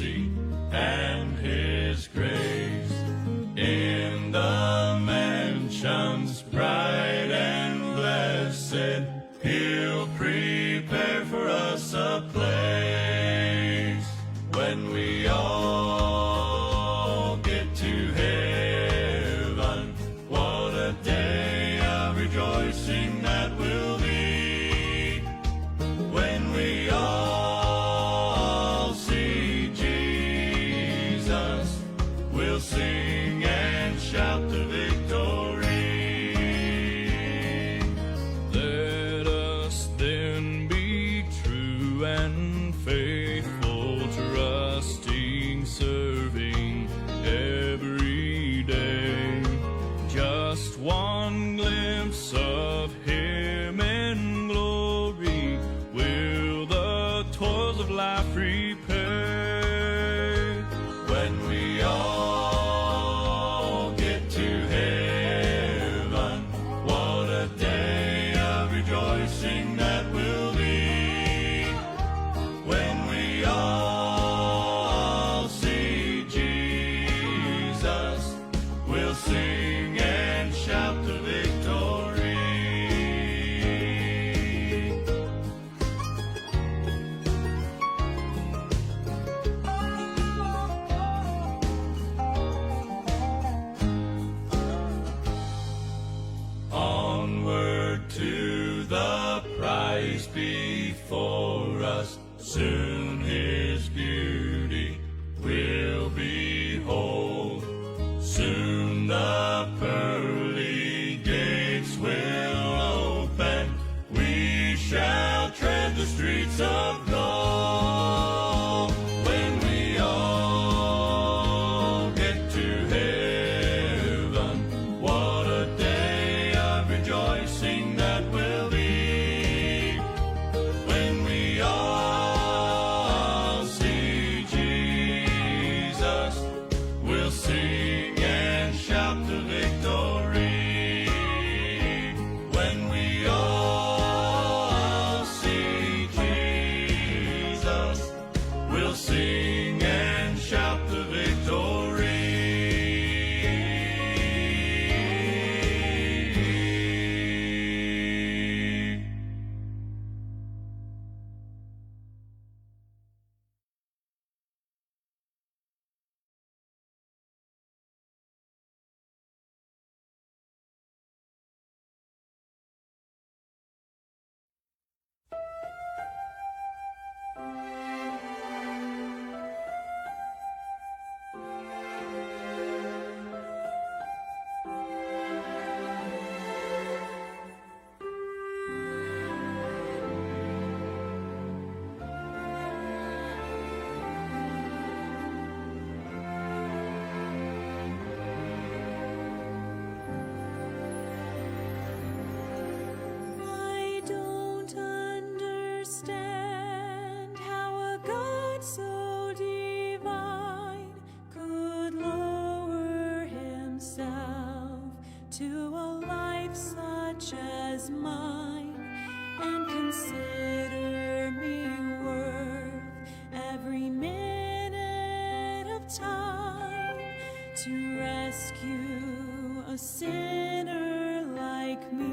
mercy and His grace. In the mansions bright and blessed, He'll prepare for us a place. When we all get to heaven, what a day of rejoicing that will be. When we all see Jesus, we'll sing and shout the victory. Let us then be true and faithful, trusting, serving every day. Just one glimpse of Him in glory will the toils of life repay. When we all get to heaven, what a day of rejoicing that will be. When we all see Jesus, we'll sing and shout the victory. Onward to the prize before us, soon His beauty we'll behold. Soon the pearly gates will open, we shall tread the streets of gold. When we all get to heaven, what a day of rejoicing that will be. When we all see Jesus, we'll sing and shout the victory. When we all see Jesus, we'll sing and shout the victory. I don't understand how a God so divine could lower Himself to a life such as mine and consider me worth every minute of time to rescue a sinner like me.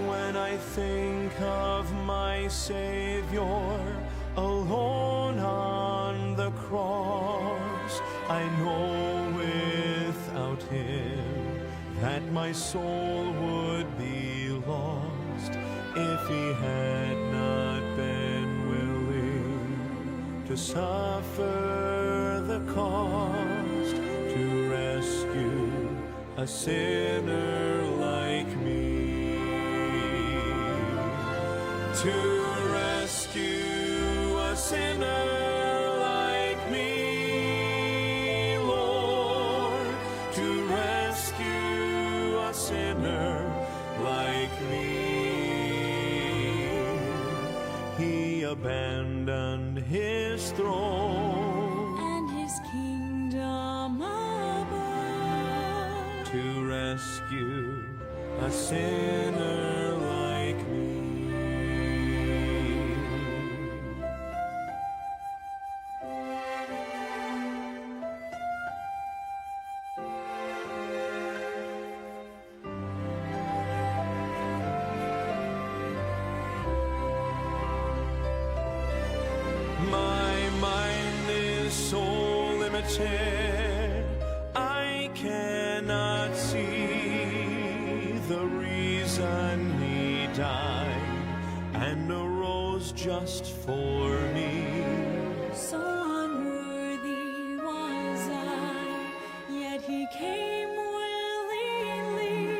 When I think of my Savior alone on the cross, I know without Him that my soul would be lost if He had not been willing to suffer the cost to rescue a sinner like me. To rescue a sinner like me, Lord, to rescue a sinner like me. He abandoned His throne And His kingdom above to rescue a sinner like me. My mind is so limited, I cannot see the reason he died and arose just for me. So unworthy was I, yet he came willingly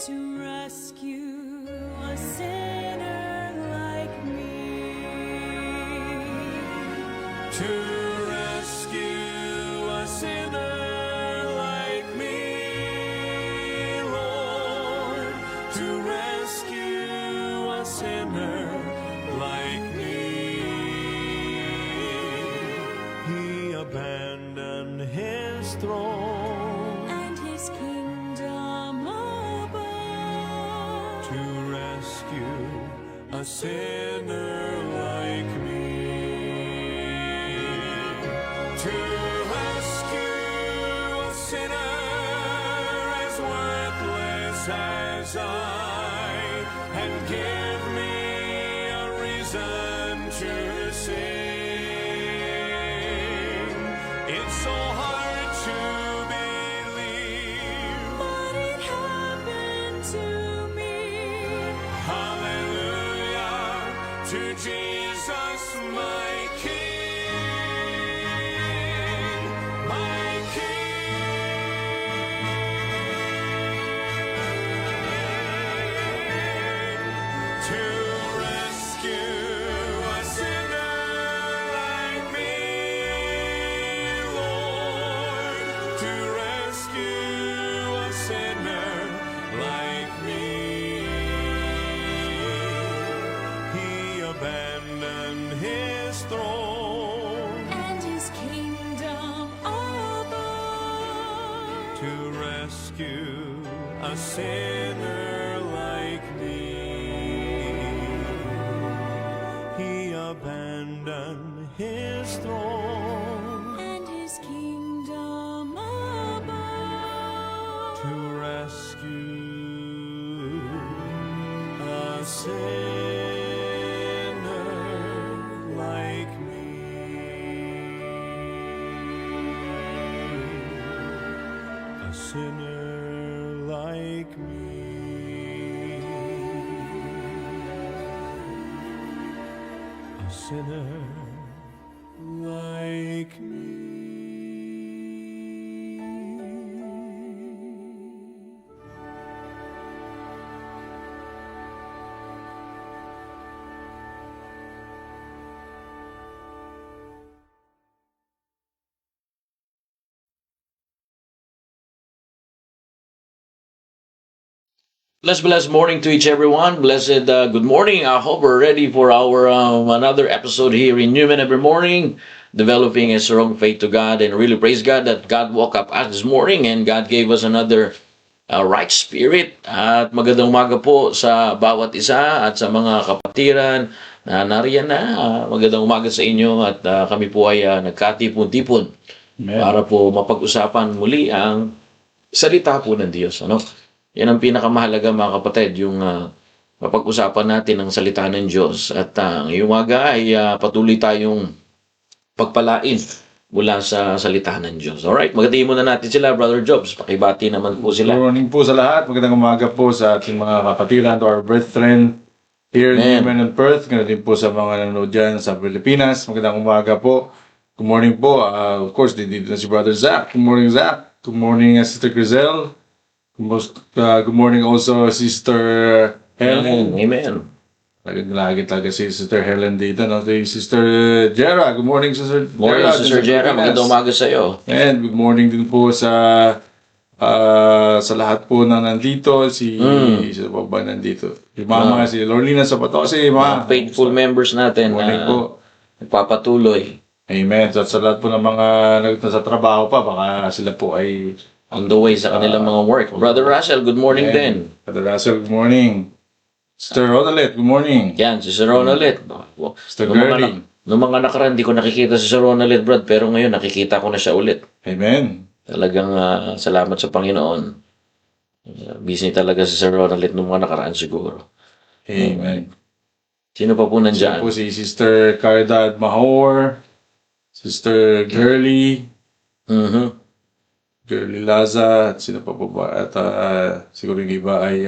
to rescue a sinner like me. To rescue a sinner like me, Lord, to rescue a sinner like me. He abandoned his throne And his kingdom above to rescue a sinner like me. To rescue a sinner as worthless as I, and give me a reason to sing. It's so hard to believe. but it happened to me. Hallelujah to Jesus, my King, my King. To rescue a sinner like me, Lord, to rescue a sinner like me. He abandoned his throne And his kingdom above to rescue a sinner like me. He abandoned his throne and his kingdom above to rescue a sinner like me. A sinner like me. A sinner like me. Blessed morning to each everyone. Blessed good morning. I hope we're ready for our another episode here in Newman every morning, developing a strong faith to God, and really praise God that God woke up us this morning and God gave us another right spirit. At magandang umaga po sa bawat isa at sa mga kapatiran na nariyan na. Magandang umaga sa inyo at kami po ay nagkatipon-tipon para po mapag-usapan muli ang salita po ng Diyos. Ano? Yan ang pinakamahalaga mga kapatid, yung mapag-usapan natin ang salita ng Diyos. At ngayong umaga ay patuloy tayong pagpalain mula sa salita ng Diyos. Alright, magatiin muna natin sila, Brother Jobs. Pakibati naman po sila. Good morning po sa lahat. Magandang umaga po sa ating mga kapatiran, to our brethren here in Newman and Perth. Ganun din po sa mga nanonood dyan sa Pilipinas. Magandang umaga po. Good morning po. Of course, dito na si Brother Zach. Good morning, Zach. Good morning, Sister Grizel. Good morning also, Sister Helen. Amen. Lagi talaga si Sister Helen dito. No? Si Sister Jera. Good morning, Sister Jera. Morning, Sister Jera. Magandang umaga sa iyo. And good morning din po sa lahat po na nandito. Si baba nandito. Si Mama, si Lorlina Sabato. Si Ma. Faithful members natin Morning na po. nagpapatuloy. Amen. So, sa lahat po ng mga nasa trabaho pa, baka sila po ay On the way sa kanilang mga work. Brother Russell, good morning din. Brother Russell, good morning. Sister Rodalet, good morning. Yan, si Sir Ronalet. Sister Noong Gerlie. mga nakaraan, di ko nakikita si Sir Ronalet, Brad. Pero ngayon, nakikita ko na siya ulit. Amen. Talagang salamat sa Panginoon. Busy talaga si Sir Ronalet noong mga nakaraan siguro. Amen. Sino pa po Siya nandyan? po si Sister Caridad Mahor, Sister Girly, Mhm. Girly Laza, at sino pa po ba? At siguro yung iba ay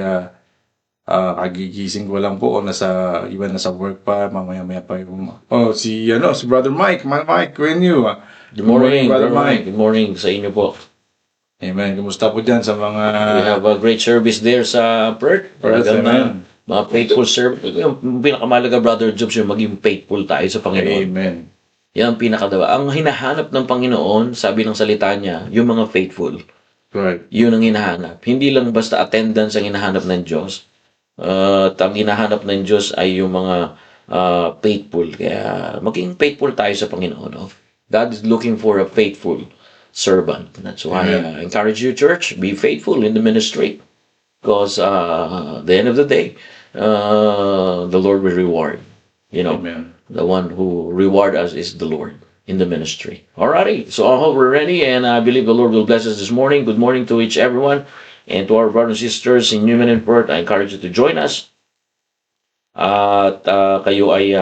kagigising ko lang po o iba nasa work pa, mamaya-maya pa yung... Oh, si Brother Mike, Mike, when you? Good morning, Brother Brother Mike. Good morning sa inyo po. Amen. Kumusta po dyan sa mga... We have a great service there sa Perth. Perth, Talagang, amen. mga faithful service. Yung pinakamalaga, Brother Jobs, yung maging faithful tayo sa Panginoon. Amen. Yan ang pinakadawa. Ang hinahanap ng Panginoon, sabi ng salita niya, yung mga faithful. Right. Yun ang hinahanap. Hindi lang basta attendance ang hinahanap ng Diyos. At ang hinahanap ng Diyos ay yung mga faithful. Kaya maging faithful tayo sa Panginoon. No? God is looking for a faithful servant. That's why I encourage you, church, be faithful in the ministry. Because at the end of the day, the Lord will reward. You know, Amen. the one who reward us is the Lord in the ministry. Alrighty, so I hope we're ready, and I believe the Lord will bless us this morning. Good morning to each everyone, and to our brothers and sisters in Newman and Perth. I encourage you to join us. At kayo ay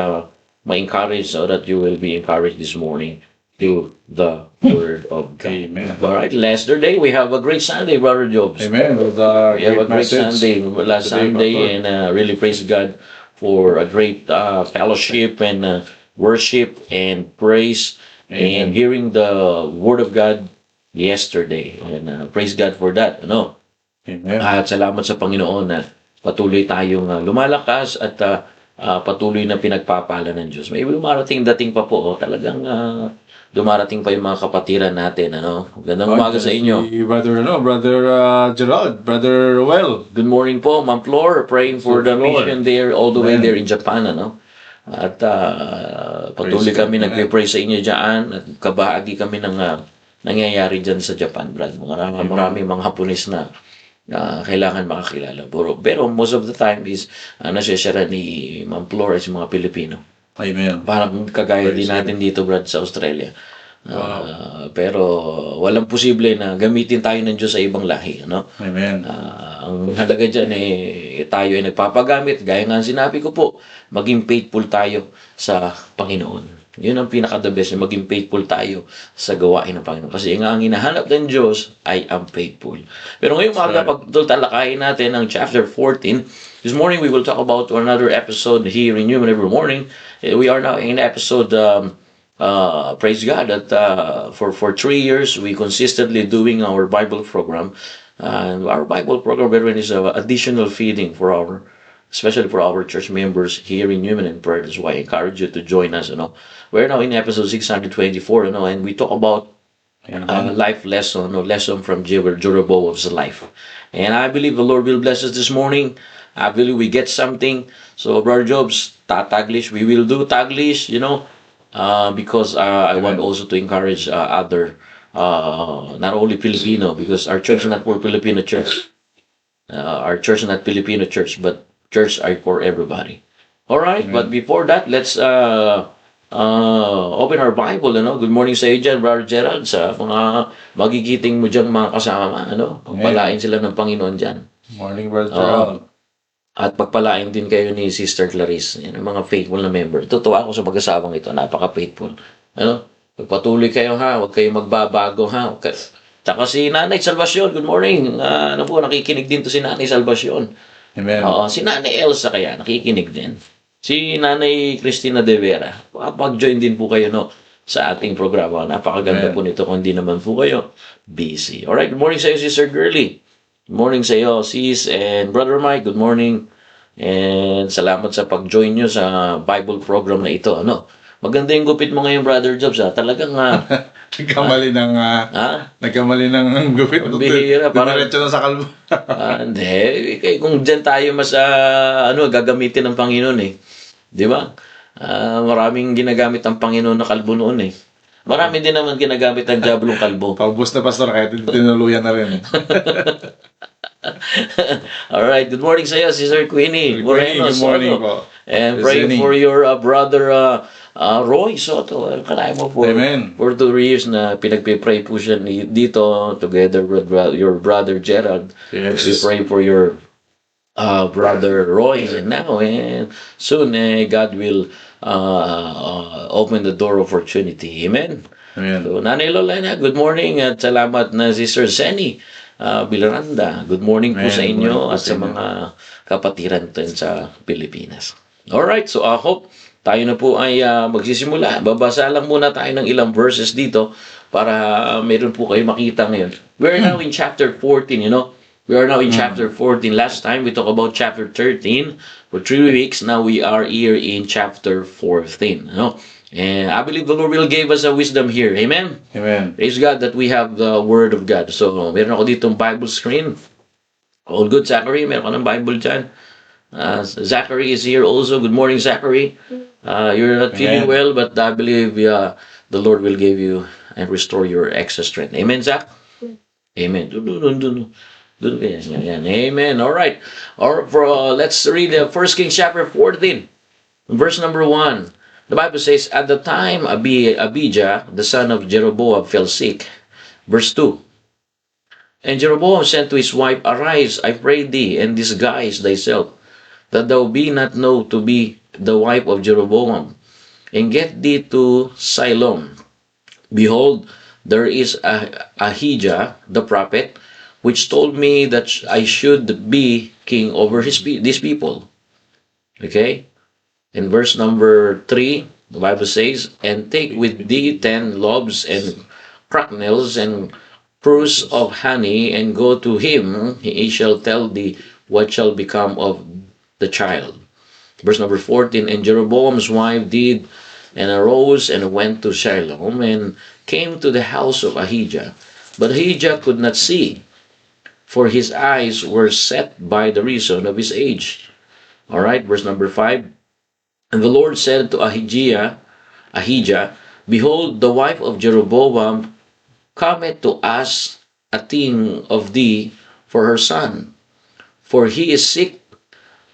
ma-encourage so that you will be encouraged this morning to the Word of God. Amen. Alright, yesterday we have a great Sunday, Brother Jobs. Amen. With We have a great message Sunday last today, Sunday, Pastor. and really praise God for a great fellowship and worship and praise and Amen. hearing the Word of God yesterday. And praise God for that. Ano? Amen. At salamat sa Panginoon na patuloy tayong lumalakas at patuloy na pinagpapala ng Diyos. May dumarating dating pa po. Talagang dumarating pa yung mga kapatiran natin. Ano? Gandang umaga sa inyo. Si Brother Gerald, Brother Roel. Good morning po, Ma'am Flor. Praying for the Flor. mission there, all the way Amen. there in Japan, ano? At patuloy Praise kami God. nagpe-pray sa inyo dyan at kabahagi kami ng nangyayari dyan sa Japan, Brad. Maraming mga Hapones na kailangan makakilala. Pero most of the time is nasyashare ni Ma'am Flor at mga Pilipino. Amen. Parang kagaya din Praise natin dito, Brad, sa Australia. Pero walang posible na gamitin tayo ng Diyos sa ibang lahi, ano? Amen. Ang halaga dyan tayo ay nagpapagamit. Gaya nga sinabi ko po, maging faithful tayo sa Panginoon. Yun ang pinaka-the best, maging faithful tayo sa gawain ng Panginoon. Kasi nga ang hinahanap ng Diyos ay ang faithful. Pero ngayong umaga, pag talakayin natin ang chapter 14, this morning we will talk about another episode here in Human Every Morning. We are now in episode praise God that for 3 years we consistently doing our Bible program, and our Bible program is additional feeding for especially for our church members here in Newman and Perth. That's why I encourage you to join us. We're now in episode 624, and we talk about life lesson, lesson from Jeroboam's life. And I believe the Lord will bless us this morning. I believe we get something. So, Brother Jobs, Taglish, we will do Taglish, because I want also to encourage other, not only Filipino, because our church is not for Filipino church. Our church is not Filipino church, but church are for everybody. All right, but before that, let's open our Bible. Good morning sa iyo dyan, Brother Gerald, sa mga magigiting mo dyan mga kasama. Pagpalain sila ng Panginoon dyan. Morning, Brother Gerald. At pagpalain din kayo ni Sister Clarice, yan ang mga faithful na member. Tutuwa ako sa mag-asawang ito, napaka-faithful. Pagpatuloy kayo ha, huwag kayo magbabago ha. Tsaka si Nanay Salvacion, good morning. Nakikinig din to si Nanay Salvacion. Amen. Si Nanay Elsa kaya, nakikinig din. Si Nanay Cristina De Vera, pag-join din po kayo sa ating programa. Napakaganda po nito kung hindi naman po kayo busy. Alright, good morning sa iyo, Sister Girly. Good morning sa iyo, sis, and Brother Mike, good morning. And salamat sa pag-join nyo sa Bible program na ito. Maganda yung gupit mo ngayon, Brother Jobs. Talagang Nagkamali ng gupit. Bihira, parang- Diretso na sa kalbo. hindi. Kung dyan tayo mas gagamitin ng Panginoon Di ba? Maraming ginagamit ang Panginoon na kalbo noon Marami din naman ginagamit ang diablong kalbo. Paubos na, Pastor, kahit tinuluyan na rin. Alright, good morning sa iyo, Sister Queenie. Moreno Good morning Soto. po. And Yes, praying Jenny. for your brother Roy Soto. Kalahin mo po. Amen. For 2 years na pinagpipray po siya dito together with your brother Gerald. Yes. We pray for your Brother Roy now, and soon God will open the door of opportunity. Amen. Amen. So, Nanay Lolena, good morning at salamat na Sister Zenny Bilaranda. Good morning po Amen. sa Good inyo morning po at sa sa inyo. mga kapatiran din sa Pilipinas. Alright, so I hope tayo na po ay magsisimula. Babasa lang muna tayo ng ilang verses dito para meron po kayo makita ngayon. We're now in chapter 14, you know. We are now in chapter 14. Last time we talked about chapter 13 for 3 weeks. Now we are here in chapter 14. You know? And I believe the Lord will give us a wisdom here. Amen? Amen. Praise God that we have the Word of God. So, meron ako ditong Bible screen. All good, Zachary? Meron ka ng Bible dyan? Zachary is here also. Good morning, Zachary. You're not feeling Amen. well, but I believe the Lord will give you and restore your extra strength. Amen, Zach? Amen. Dun. Yan. Amen. All right. Let's read 1 Kings chapter 14, verse number 1. The Bible says, at the time Abijah, the son of Jeroboam, fell sick. Verse 2. And Jeroboam said to his wife, arise, I pray thee, and disguise thyself, that thou be not known to be the wife of Jeroboam, and get thee to Siloam. Behold, there is Ahijah the prophet, which told me that I should be king over these people. Okay? In verse number 3, the Bible says, and take with thee 10 loaves and cracknels and cruse of honey, and go to him, he shall tell thee what shall become of the child. Verse number 14, and Jeroboam's wife did, and arose and went to Shiloh, and came to the house of Ahijah. But Ahijah could not see, for his eyes were set by the reason of his age. All right, verse number 5. And the Lord said to Ahijah, behold, the wife of Jeroboam cometh to ask a thing of thee for her son. For he is sick,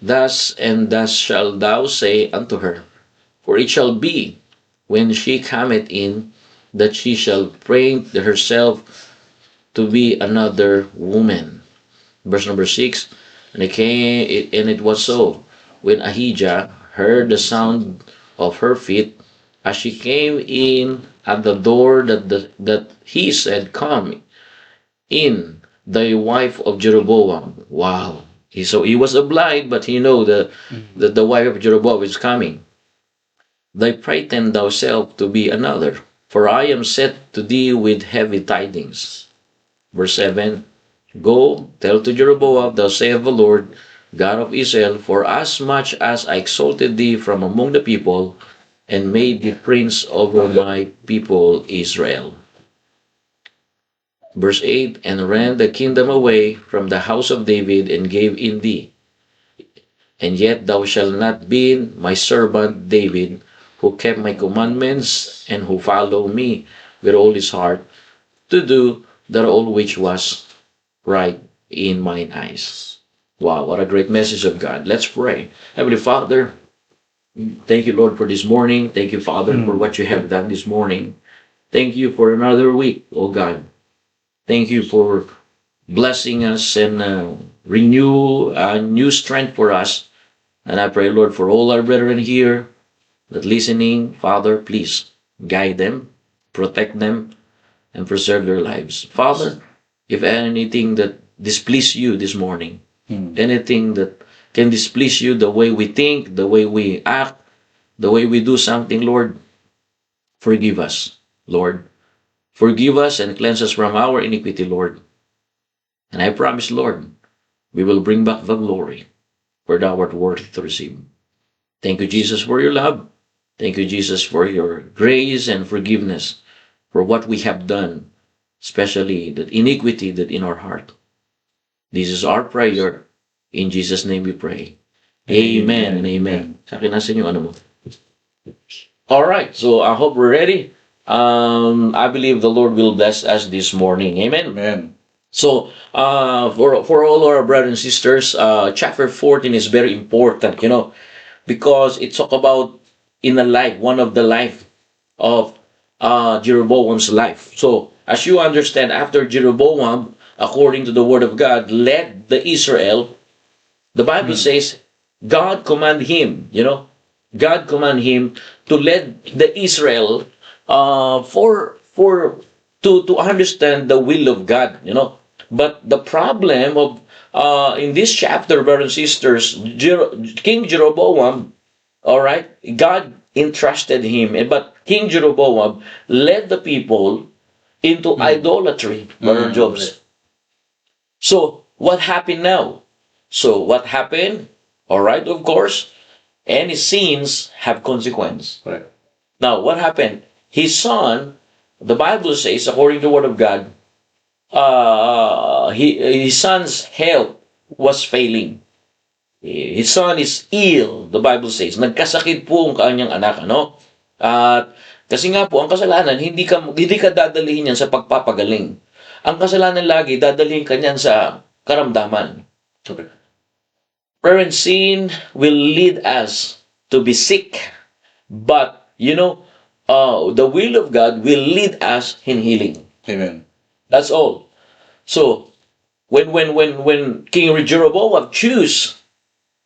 thus and thus shalt thou say unto her. For it shall be, when she cometh in, that she shall paint herself to be another woman. Verse number 6, and it was so, when Ahijah heard the sound of her feet, as she came in at the door, that he said, come in, the wife of Jeroboam. Wow. So he was blind, but he know that the wife of Jeroboam is coming. Thy frighten thyself to be another, for I am set to thee with heavy tidings. Verse 7, go, tell to Jeroboam, thus saith the Lord, God of Israel, for as much as I exalted thee from among the people, and made thee prince over my people Israel. Verse 8, and ran the kingdom away from the house of David, and gave in thee. And yet thou shalt not be my servant David, who kept my commandments, and who followed me with all his heart, to do that all which was right in mine eyes. Wow, what a great message of God. Let's pray. Heavenly Father, thank you, Lord, for this morning. Thank you, Father, for what you have done this morning. Thank you for another week, oh God. Thank you for blessing us and renew new strength for us. And I pray, Lord, for all our brethren here that listening, Father, please guide them, protect them, and preserve their lives. Father, if anything that displease you this morning, anything that can displease you, the way we think, the way we act, the way we do something, Lord, forgive us, Lord. Forgive us and cleanse us from our iniquity, Lord. And I promise, Lord, we will bring back the glory, for thou art worthy to receive. Thank you, Jesus, for your love. Thank you, Jesus, for your grace and forgiveness for what we have done, especially that iniquity that in our heart. This is our prayer. In Jesus' name we pray. Amen and amen. Sa akin nasa inyo, ano mo? Alright, so I hope we're ready. I believe the Lord will bless us this morning. Amen. Amen. So, for all our brothers and sisters, chapter 14 is very important, you know, because it talk about in the life, one of the life of Jeroboam's life. So, as you understand, after Jeroboam, according to the word of God, led the Israel The Bible says God command him, God command him to lead the Israel for to understand the will of God. But the problem of in this chapter, brothers and sisters, King Jeroboam, all right, God entrusted him, but King Jeroboam led the people into idolatry, Brother Jobs. So what happened now? So what happened? All right, of course, any sins have consequence. Correct. Now, what happened? His son, the Bible says, according to the Word of God, his son's health was failing. His son is ill, the Bible says. Nagkasakit po ang kanyang anak, At kasi nga po, ang kasalanan, hindi ka dadalhin yan sa pagpapagaling. Ang kasalanan lagi, dadalhin ka niyan sa karamdaman. Correct. Parent sin will lead us to be sick, but the will of God will lead us in healing. Amen. That's all. So when King Jeroboam choose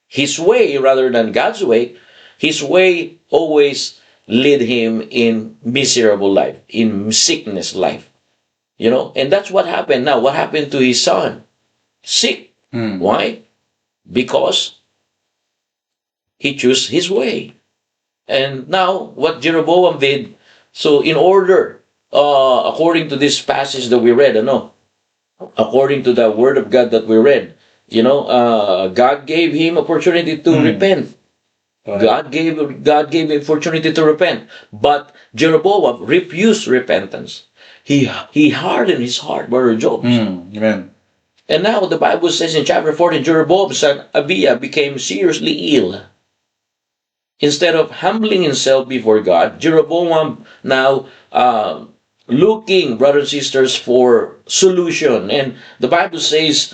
his way rather than God's way, his way always lead him in miserable life, in sickness life. And that's what happened. Now, what happened to his son? Sick. Why? Because he chose his way. And now, what Jeroboam did, so in order, according to this passage that we read, according to the word of God that we read, God gave him opportunity to repent. God gave him opportunity to repent. But Jeroboam refused repentance. He hardened his heart, Brother Job. Amen. And now the Bible says in chapter 14, Jeroboam's son Abiah became seriously ill. Instead of humbling himself before God, Jeroboam now looking, brothers and sisters, for solution. And the Bible says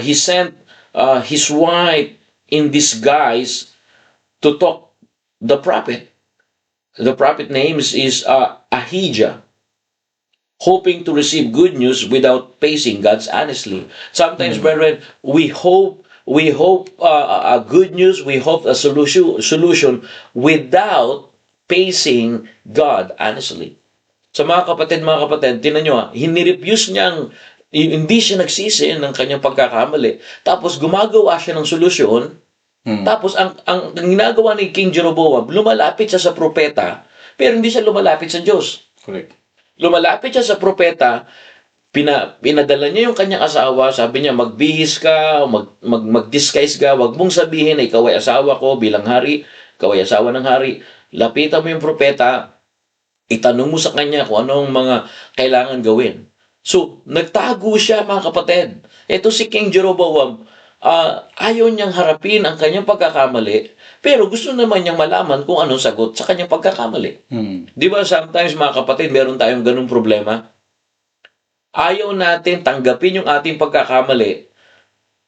he sent his wife in disguise to talk the prophet. The prophet name is Ahijah, hoping to receive good news without facing God's honestly. Sometimes, brethren, we hope a good news, we hope a solution without facing God honestly. So mga kapatid, tinan nyo, hinirefuse niyang, hindi siya nagsisi ng kanyang pagkakamali. Tapos gumagawa siya ng solusyon. Tapos ang ginagawa ni King Jeroboam, lumalapit siya sa propeta, pero hindi siya lumalapit sa Diyos. Correct. Lumalapit siya sa propeta, pinadala niya yung kanyang asawa, sabi niya, magbihis ka, mag-disguise ka, wag mong sabihin na ikaw ay asawa ko bilang hari, ikaw ay asawa ng hari. Lapitan mo yung propeta, itanong mo sa kanya kung anong mga kailangan gawin. So, nagtago siya, mga kapatid. Ito si King Jeroboam, ayaw niyang harapin ang kanyang pagkakamali, pero gusto naman niyang malaman kung anong sagot sa kanyang pagkakamali. Di ba sometimes, mga kapatid, meron tayong ganung problema? Ayaw natin tanggapin yung ating pagkakamali,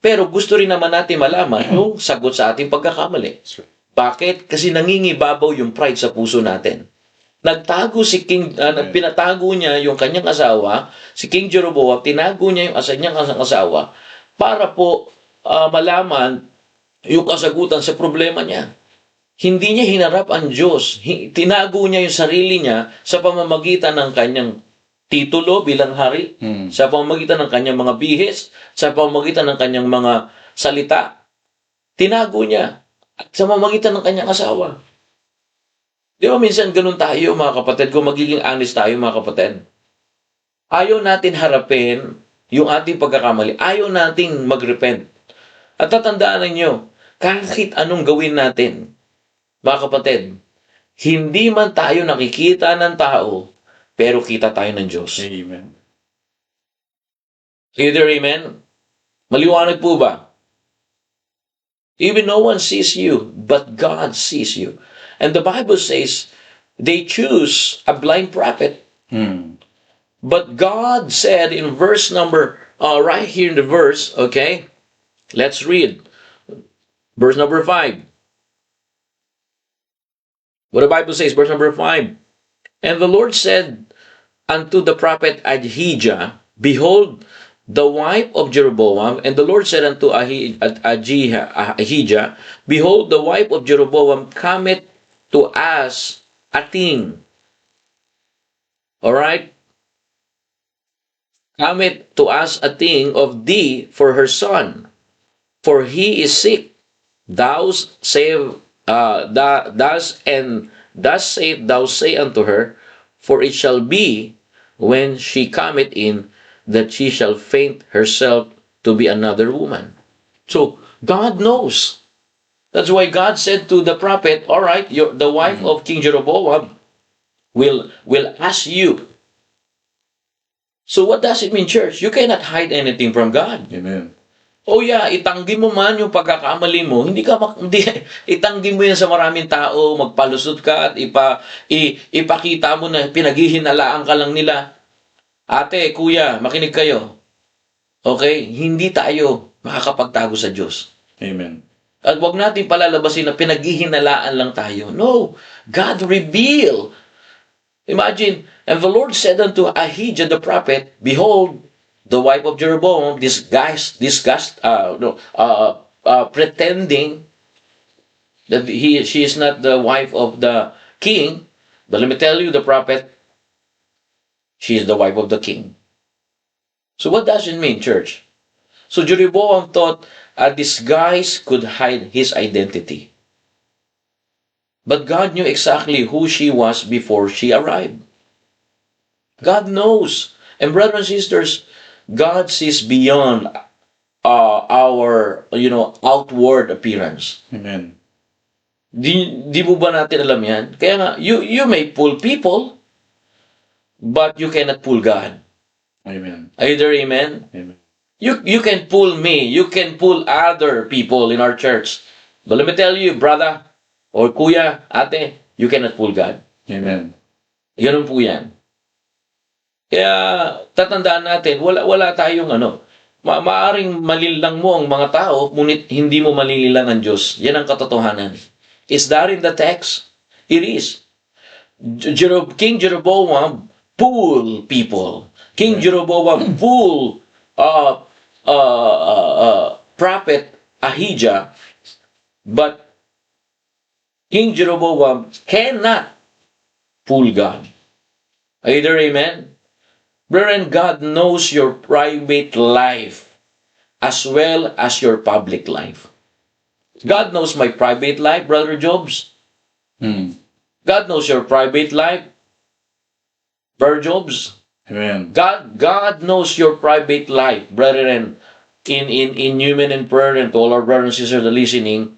pero gusto rin naman natin malaman yung sagot sa ating pagkakamali. Bakit? Kasi nangingibabaw yung pride sa puso natin. Nagtago si King, pinatago niya yung kanyang asawa, si King Jeroboam, tinago niya yung kanyang asawa para po malaman yung kasagutan sa problema niya. Hindi niya hinarap ang Diyos. Tinago niya yung sarili niya sa pamamagitan ng kanyang titulo bilang hari, sa pamamagitan ng kanyang mga bihis, sa pamamagitan ng kanyang mga salita. Tinago niya sa pamamagitan ng kanyang asawa. Di ba minsan ganun tayo, mga kapatid, kung magiging honest tayo, mga kapatid? Ayaw natin harapin yung ating pagkakamali. Ayaw nating mag-repent. At tatandaan ninyo, kahit anong gawin natin, mga kapatid, hindi man tayo nakikita ng tao, pero kita tayo ng Diyos. Amen. Either amen? Maliwanag po ba? Even no one sees you, but God sees you. And the Bible says, they choose a blind prophet. But God said in verse number, right here in the verse, okay, let's read. Verse number 5. What the Bible says, verse number 5. And the Lord said unto the prophet Ahijah, behold, the wife of Jeroboam, and the Lord said unto Ahijah, Behold, the wife of Jeroboam cometh to us a thing. Alright? Cometh to us a thing of thee for her son, for he is sick. Thus saith thus saith thou say unto her, for it shall be when she cometh in that she shall faint herself to be another woman. So God knows. That's why God said to the prophet, all right, the wife of King Jeroboam will ask you. So what does it mean, church? You cannot hide anything from God. Amen. Oh yeah, itanggi mo man yung pagkakamali mo, hindi itanggi mo yan sa maraming tao, magpalusot ka at ipakita mo na pinaghihinalaan ka lang nila. Ate, kuya, makinig kayo. Okay? Hindi tayo makakapagtago sa Diyos. Amen. At wag natin palalabasin na pinaghihinalaan lang tayo. No, God reveal. Imagine, and the Lord said unto Ahijah the prophet, Behold, the wife of Jeroboam, pretending that she is not the wife of the king. But let me tell you, the prophet, she is the wife of the king. So what does it mean, church? So Jeroboam thought a disguise could hide his identity. But God knew exactly who she was before she arrived. God knows. And brothers and sisters, God sees beyond our, outward appearance. Amen. Di mo ba natin alam yan? Kaya nga, you may fool people, but you cannot fool God. Amen. Are you there, amen? Amen. You can fool me. You can fool other people in our church. But let me tell you, brother, or kuya, ate, you cannot fool God. Amen. Ganun po yan. Kaya tatandaan natin, wala tayong maaring malilang mo ang mga tao, ngunit hindi mo malililang ang Diyos. Yan ang katotohanan. Is that in the text? It is. King Jeroboam fooled people. King Jeroboam fooled prophet Ahijah, but King Jeroboam cannot fool God. Are you there, amen? Brethren, God knows your private life as well as your public life. God knows my private life, Brother Jobs. God knows your private life, Brother Jobs. Amen. God knows your private life, brethren, in human and prayer, and to all our brothers and sisters listening.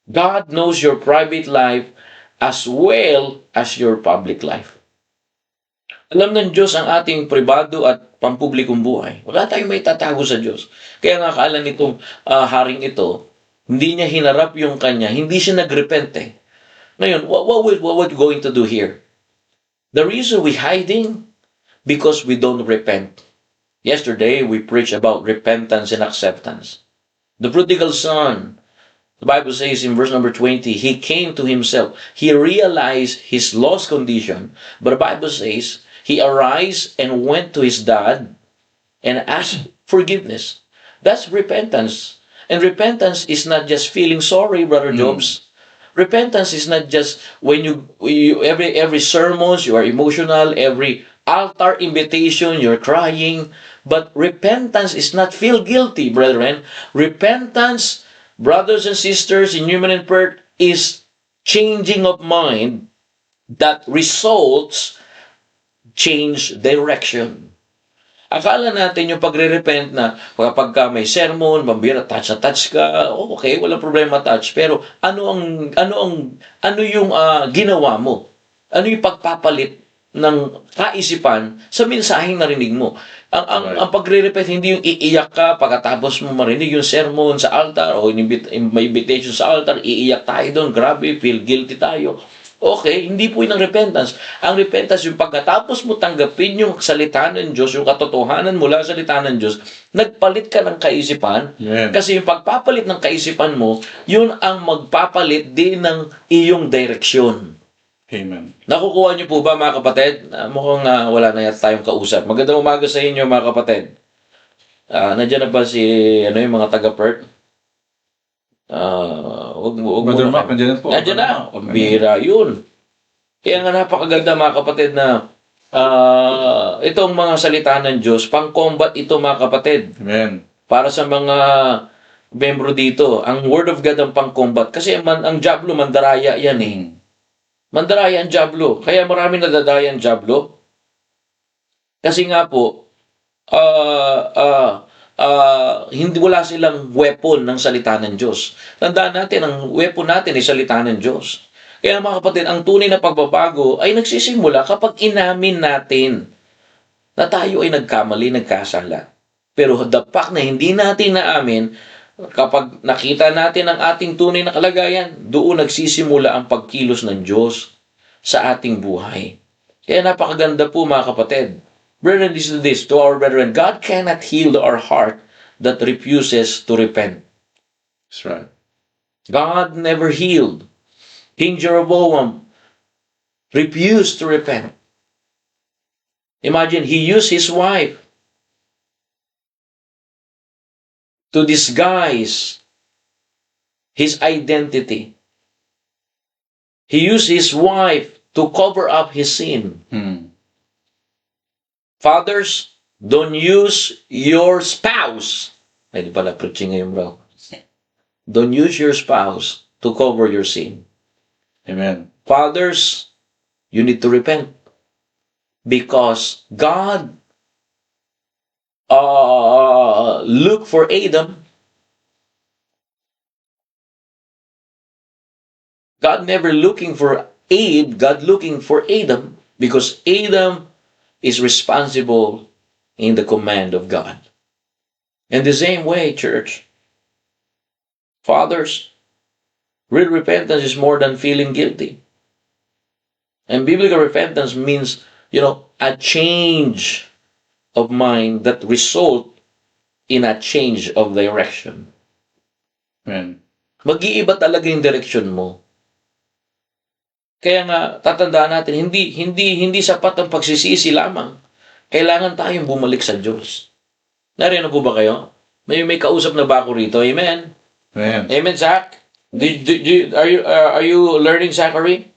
God knows your private life as well as your public life. Alam ng Diyos ang ating pribado at pampublikong buhay. Wala tayong may tatago sa Diyos. Kaya nga akala nitong haring ito, hindi niya hinarap yung kanya, hindi siya nagrepent eh. Ngayon, what we're going to do here? The reason we're hiding, because we don't repent. Yesterday, we preached about repentance and acceptance. The prodigal son, the Bible says in verse number 20, he came to himself. He realized his lost condition. But the Bible says, he arose and went to his dad and asked forgiveness. That's repentance. And repentance is not just feeling sorry, Brother Jobs. Repentance is not just when you every sermons you are emotional, every altar invitation you're crying. But repentance is not feel guilty, brethren. Repentance, brothers and sisters in human and prayer, is changing of mind that results change direction. Akala natin yung pagre-repent na kapag ka may sermon, mambira, touch ka, okay, walang problema touch. Pero ano yung ginawa mo? Ano yung pagpapalit ng kaisipan sa mensaheng narinig mo? Ang pagre-repent, hindi yung iiyak ka pagkatapos mo marinig yung sermon sa altar o may invitation sa altar, iiyak tayo doon, grabe, feel guilty tayo. Okay, hindi po yun ang repentance. Ang repentance, yung pagkatapos mo tanggapin yung salita ng Diyos, yung katotohanan mula sa salita ng Diyos, nagpalit ka ng kaisipan. Yeah. Kasi yung pagpapalit ng kaisipan mo, yun ang magpapalit din ng iyong direksyon. Amen. Nakukuha niyo po ba, mga kapatid? Mukhang wala na yata tayong kausap. Magandang umaga sa inyo, mga kapatid. Nandiyan na ba si, yung mga taga-Perth? Huwag Brother muna Mac, nandiyan po. Nandiyan na. Ang bira yun. Kaya nga napakaganda mga kapatid na itong mga salita ng Diyos, pang-combat ito mga kapatid. Amen. Para sa mga membro dito, ang Word of God ang pang-combat. Kasi ang Diablo, mandaraya yan eh. Mandaraya ang Diablo. Kaya marami nadadaya ang Diablo. Kasi nga po, hindi wala silang weapon ng salita ng Diyos. Tandaan natin, ang weapon natin ay salita ng Diyos. Kaya mga kapatid, ang tunay na pagbabago ay nagsisimula kapag inamin natin na tayo ay nagkamali, nagkasala. Pero the fact na hindi natin naamin, kapag nakita natin ang ating tunay na kalagayan, doon nagsisimula ang pagkilos ng Diyos sa ating buhay. Kaya napakaganda po mga kapatid. Brethren, listen to this, to our brethren, God cannot heal our heart that refuses to repent. That's right. God never healed. King Jeroboam refused to repent. Imagine, he used his wife to disguise his identity. He used his wife to cover up his sin. Fathers, don't use your spouse. Ay, di pala preaching ngayon, bro. Don't use your spouse to cover your sin. Amen. Fathers, you need to repent. Because God looked for Adam. God never looking for Abe, God looking for Adam, because Adam is responsible in the command of God. In the same way, church, fathers, real repentance is more than feeling guilty. And biblical repentance means, a change of mind that result in a change of direction. Amen. Mag-iiba talaga yung direction mo. Kaya nga, tatandaan natin, hindi sapat ang pagsisisi lamang. Kailangan tayong bumalik sa Diyos. Nariyan po ba kayo? May kausap na ba ako rito? Amen? Amen. Amen, Zach? Are you learning, Zachary?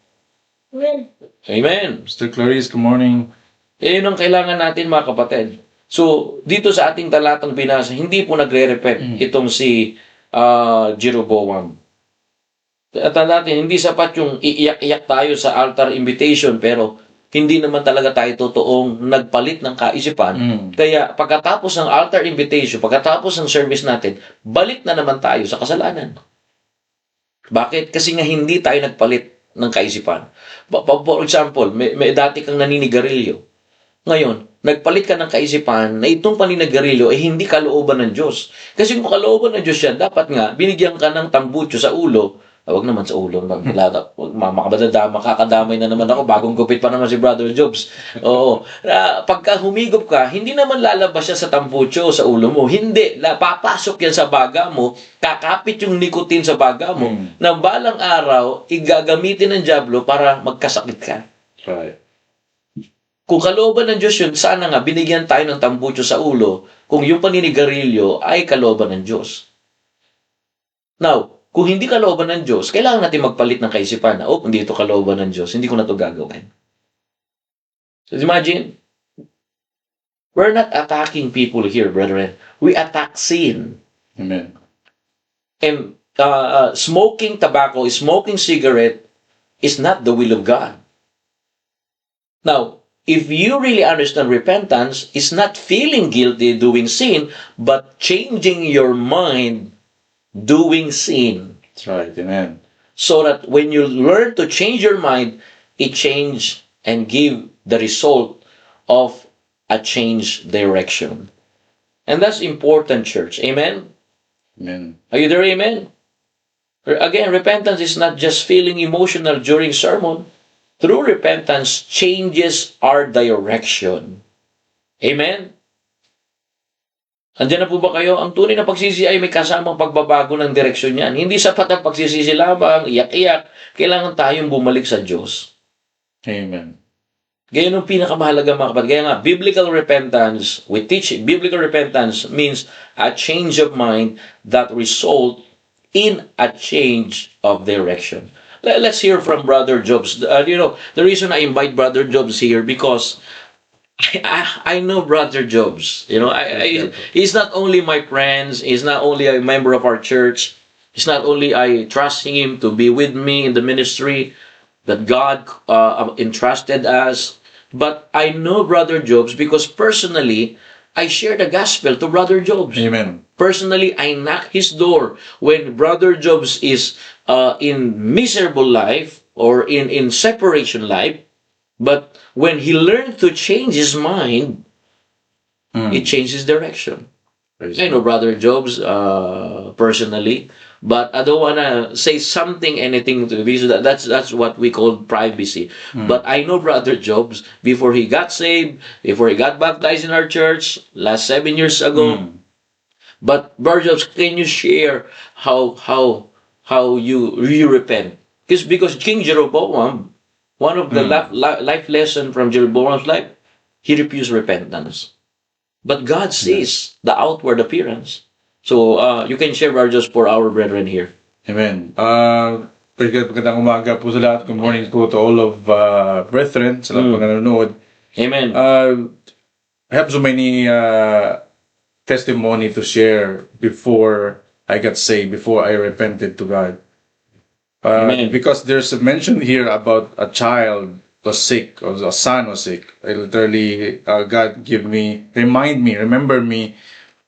Amen. Amen. Mr. Clarice, good morning. Yun ang kailangan natin mga kapatid. So, dito sa ating talatang binasa, hindi po nagre-repent itong si Jeroboam. At natin, hindi sapat yung iiyak-iyak tayo sa altar invitation, pero hindi naman talaga tayo totoong nagpalit ng kaisipan. Kaya pagkatapos ng altar invitation, pagkatapos ng service natin, balik na naman tayo sa kasalanan. Bakit? Kasi nga hindi tayo nagpalit ng kaisipan. For example, may dati kang naninigarilyo. Ngayon, nagpalit ka ng kaisipan na itong paninigarilyo ay hindi kalooban ng Diyos. Kasi kung kalooban ng Diyos yan, dapat nga, binigyan ka ng tambutso sa ulo. Wag naman sa ulo. Makakadamay na naman ako. Bagong gupit pa naman si Brother Jobs. Oo. Pagka humigop ka, hindi naman lalabas siya sa tambucho sa ulo mo. Hindi. Papasok yan sa baga mo. Kakapit yung nicotine sa baga mo. Nang balang araw, igagamitin ng Diablo para magkasakit ka. Right. Kung kalooban ng Diyos yun, sana nga binigyan tayo ng tambucho sa ulo kung yung paninigarilyo ay kalooban ng Diyos. Now, kung hindi kalooban ng Diyos, kailangan natin magpalit ng kaisipan na, kung hindi ito kalooban ng Diyos, hindi ko na ito gagawin. So imagine, we're not attacking people here, brethren. We attack sin. Amen. And smoking tobacco, smoking cigarette is not the will of God. Now, if you really understand repentance, it's not feeling guilty doing sin, but changing your mind doing sin. That's right. Amen. So that when you learn to change your mind, it change and give the result of a changed direction. And that's important, church. Amen? Amen. Are you there? Amen? Again, repentance is not just feeling emotional during sermon. True repentance changes our direction. Amen? Andiyan na po ba kayo? Ang tunay na pagsisi ay may kasamang pagbabago ng direksyon niyan. Hindi sapat ang pagsisisi lamang, iyak-iyak. Kailangan tayong bumalik sa Diyos. Amen. Ganyan ang pinakamahalaga mga kapatid. Kaya nga, biblical repentance, we teach biblical repentance means a change of mind that result in a change of direction. Let's hear from Brother Jobs. The reason I invite Brother Jobs here because I know Brother Jobs. He's not only my friend, he's not only a member of our church, he's not only I trust him to be with me in the ministry that God entrusted us, but I know Brother Jobs because personally, I share the gospel to Brother Jobs. Amen. Personally, I knock his door when Brother Jobs is in miserable life or in separation life. But when he learned to change his mind, it changes direction. I know Brother Jobs personally, but I don't wanna say anything to this. That's what we call privacy. But I know Brother Jobs before he got saved, before he got baptized in our church last 7 years ago. But Brother Jobs, can you share how you repent? Because King Jeroboam, one of the life lesson from Jeroboam's life, he refused repentance. But God sees the outward appearance. So you can share, Brother Jobs, for our brethren here. Amen. Magandang umaga po sa lahat. Good morning po to all of brethren sa lahat mga nanonood. Amen. I have so many testimony to share before I got saved, before I repented to God. Amen. Because there's a mention here about a child was sick, or a son was sick. I literally, God remember me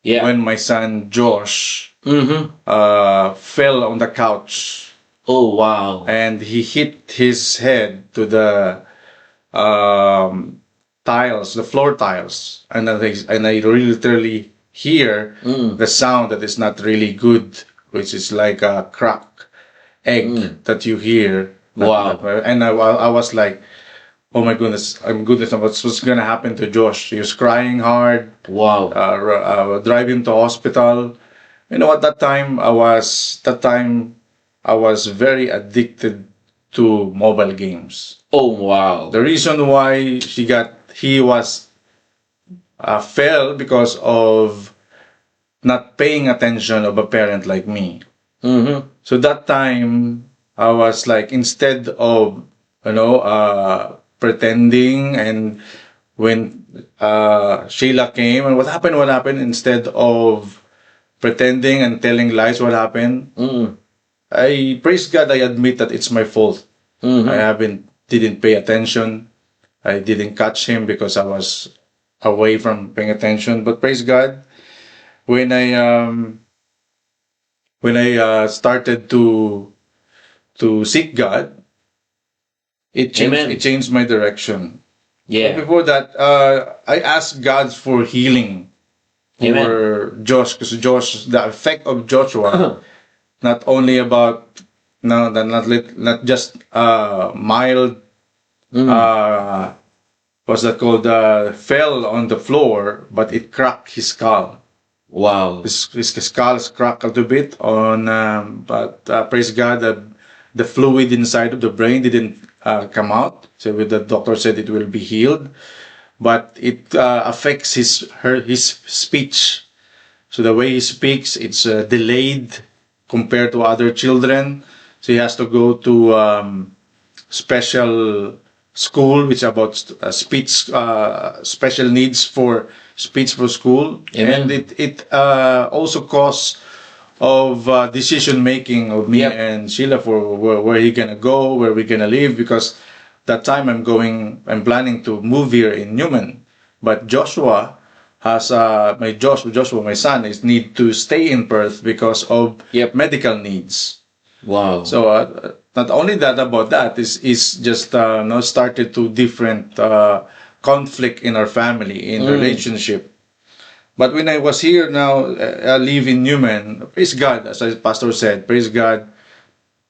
Yeah. when my son Josh fell on the couch Oh, wow. and he hit his head to the tiles, the floor tiles, and I really literally hear the sound that is not really good, which is like a crack egg that you hear. Wow. And I was like, oh my goodness, what's gonna happen to Josh? He was crying hard. Wow. Drive him to hospital. At that time I was very addicted to mobile games. Oh, wow. The reason why he was fell because of not paying attention of a parent like me. So that time I was like, instead of pretending, and when Sheila came, and what happened, instead of pretending and telling lies, what happened, I praise God, I admit that it's my fault. I didn't pay attention, I didn't catch him because I was away from paying attention. But praise God, when I started to seek God, it changed my direction. Yeah. But before that, I asked God for healing for Josh, because the effect of Joshua, not only about not just mild, what's that called? Fell on the floor, but it cracked his skull. Wow. His skull is cracked a little bit but praise God that the fluid inside of the brain didn't come out. So the doctor said it will be healed, but it affects his speech. So the way he speaks, it's delayed compared to other children. So he has to go to special school, which about speech, special needs for speech for school. Amen. And it also cause of decision making of me and Sheila for where he gonna go, where we gonna live, because that time I'm planning to move here in Newman, but Joshua has Joshua, my son, need to stay in Perth because of medical needs. Wow. So not only that, about that is just started to different conflict in our family, in relationship. But when I was here now, I live in Newman, praise God, as Pastor said, praise God.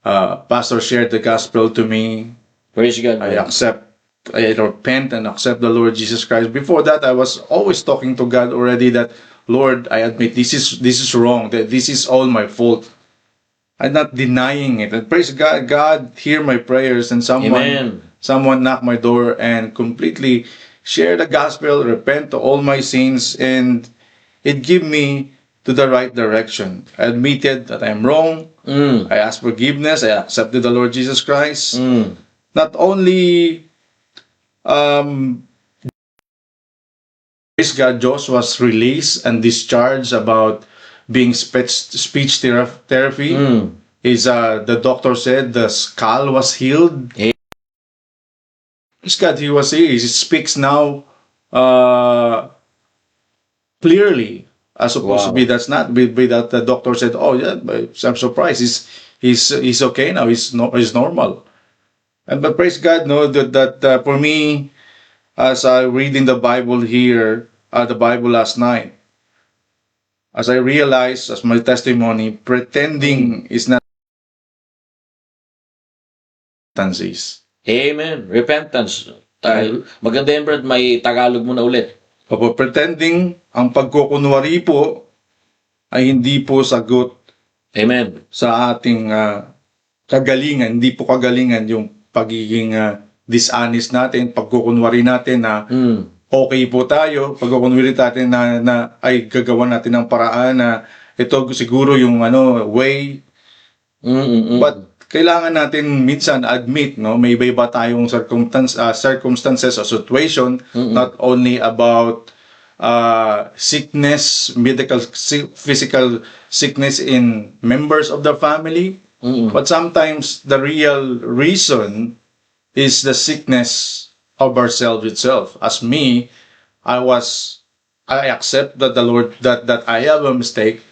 Pastor shared the gospel to me. Praise God. I repent and accept the Lord Jesus Christ. Before that, I was always talking to God already that, Lord, I admit this is wrong, that this is all my fault. I'm not denying it. And praise God, God hear my prayers, and someone someone knock my door and completely share the gospel, repent to all my sins, and it give me to the right direction. I admitted that I'm wrong. I asked forgiveness. I accepted the Lord Jesus Christ. Not only praise God, Josh was released and discharged about being speech therapy. The doctor said the skull was healed. Praise God, he speaks now clearly, as opposed to be that's not be that the doctor said, oh yeah, I'm surprised he's okay now, he's normal. But praise God, no, that for me, as I read in the Bible here, the Bible last night, as I realized, as my testimony, pretending is not repentance. Amen. Repentance. Maganda yan, Brad. May Tagalog mo na ulit. Opo, pretending, ang pagkukunwari po ay hindi po sagot Amen. sa ating kagalingan. Hindi po kagalingan yung pagiging dishonest natin, pagkukunwari natin na okay po tayo, pagkukunwari natin na ay gagawa natin ng paraan na ito siguro yung way. But kailangan natin minsan admit, no, may iba tayong circumstances or situation, not only about sickness, physical sickness in members of the family, but sometimes the real reason is the sickness of ourselves itself. As me, I accept that the Lord, that I have a mistake,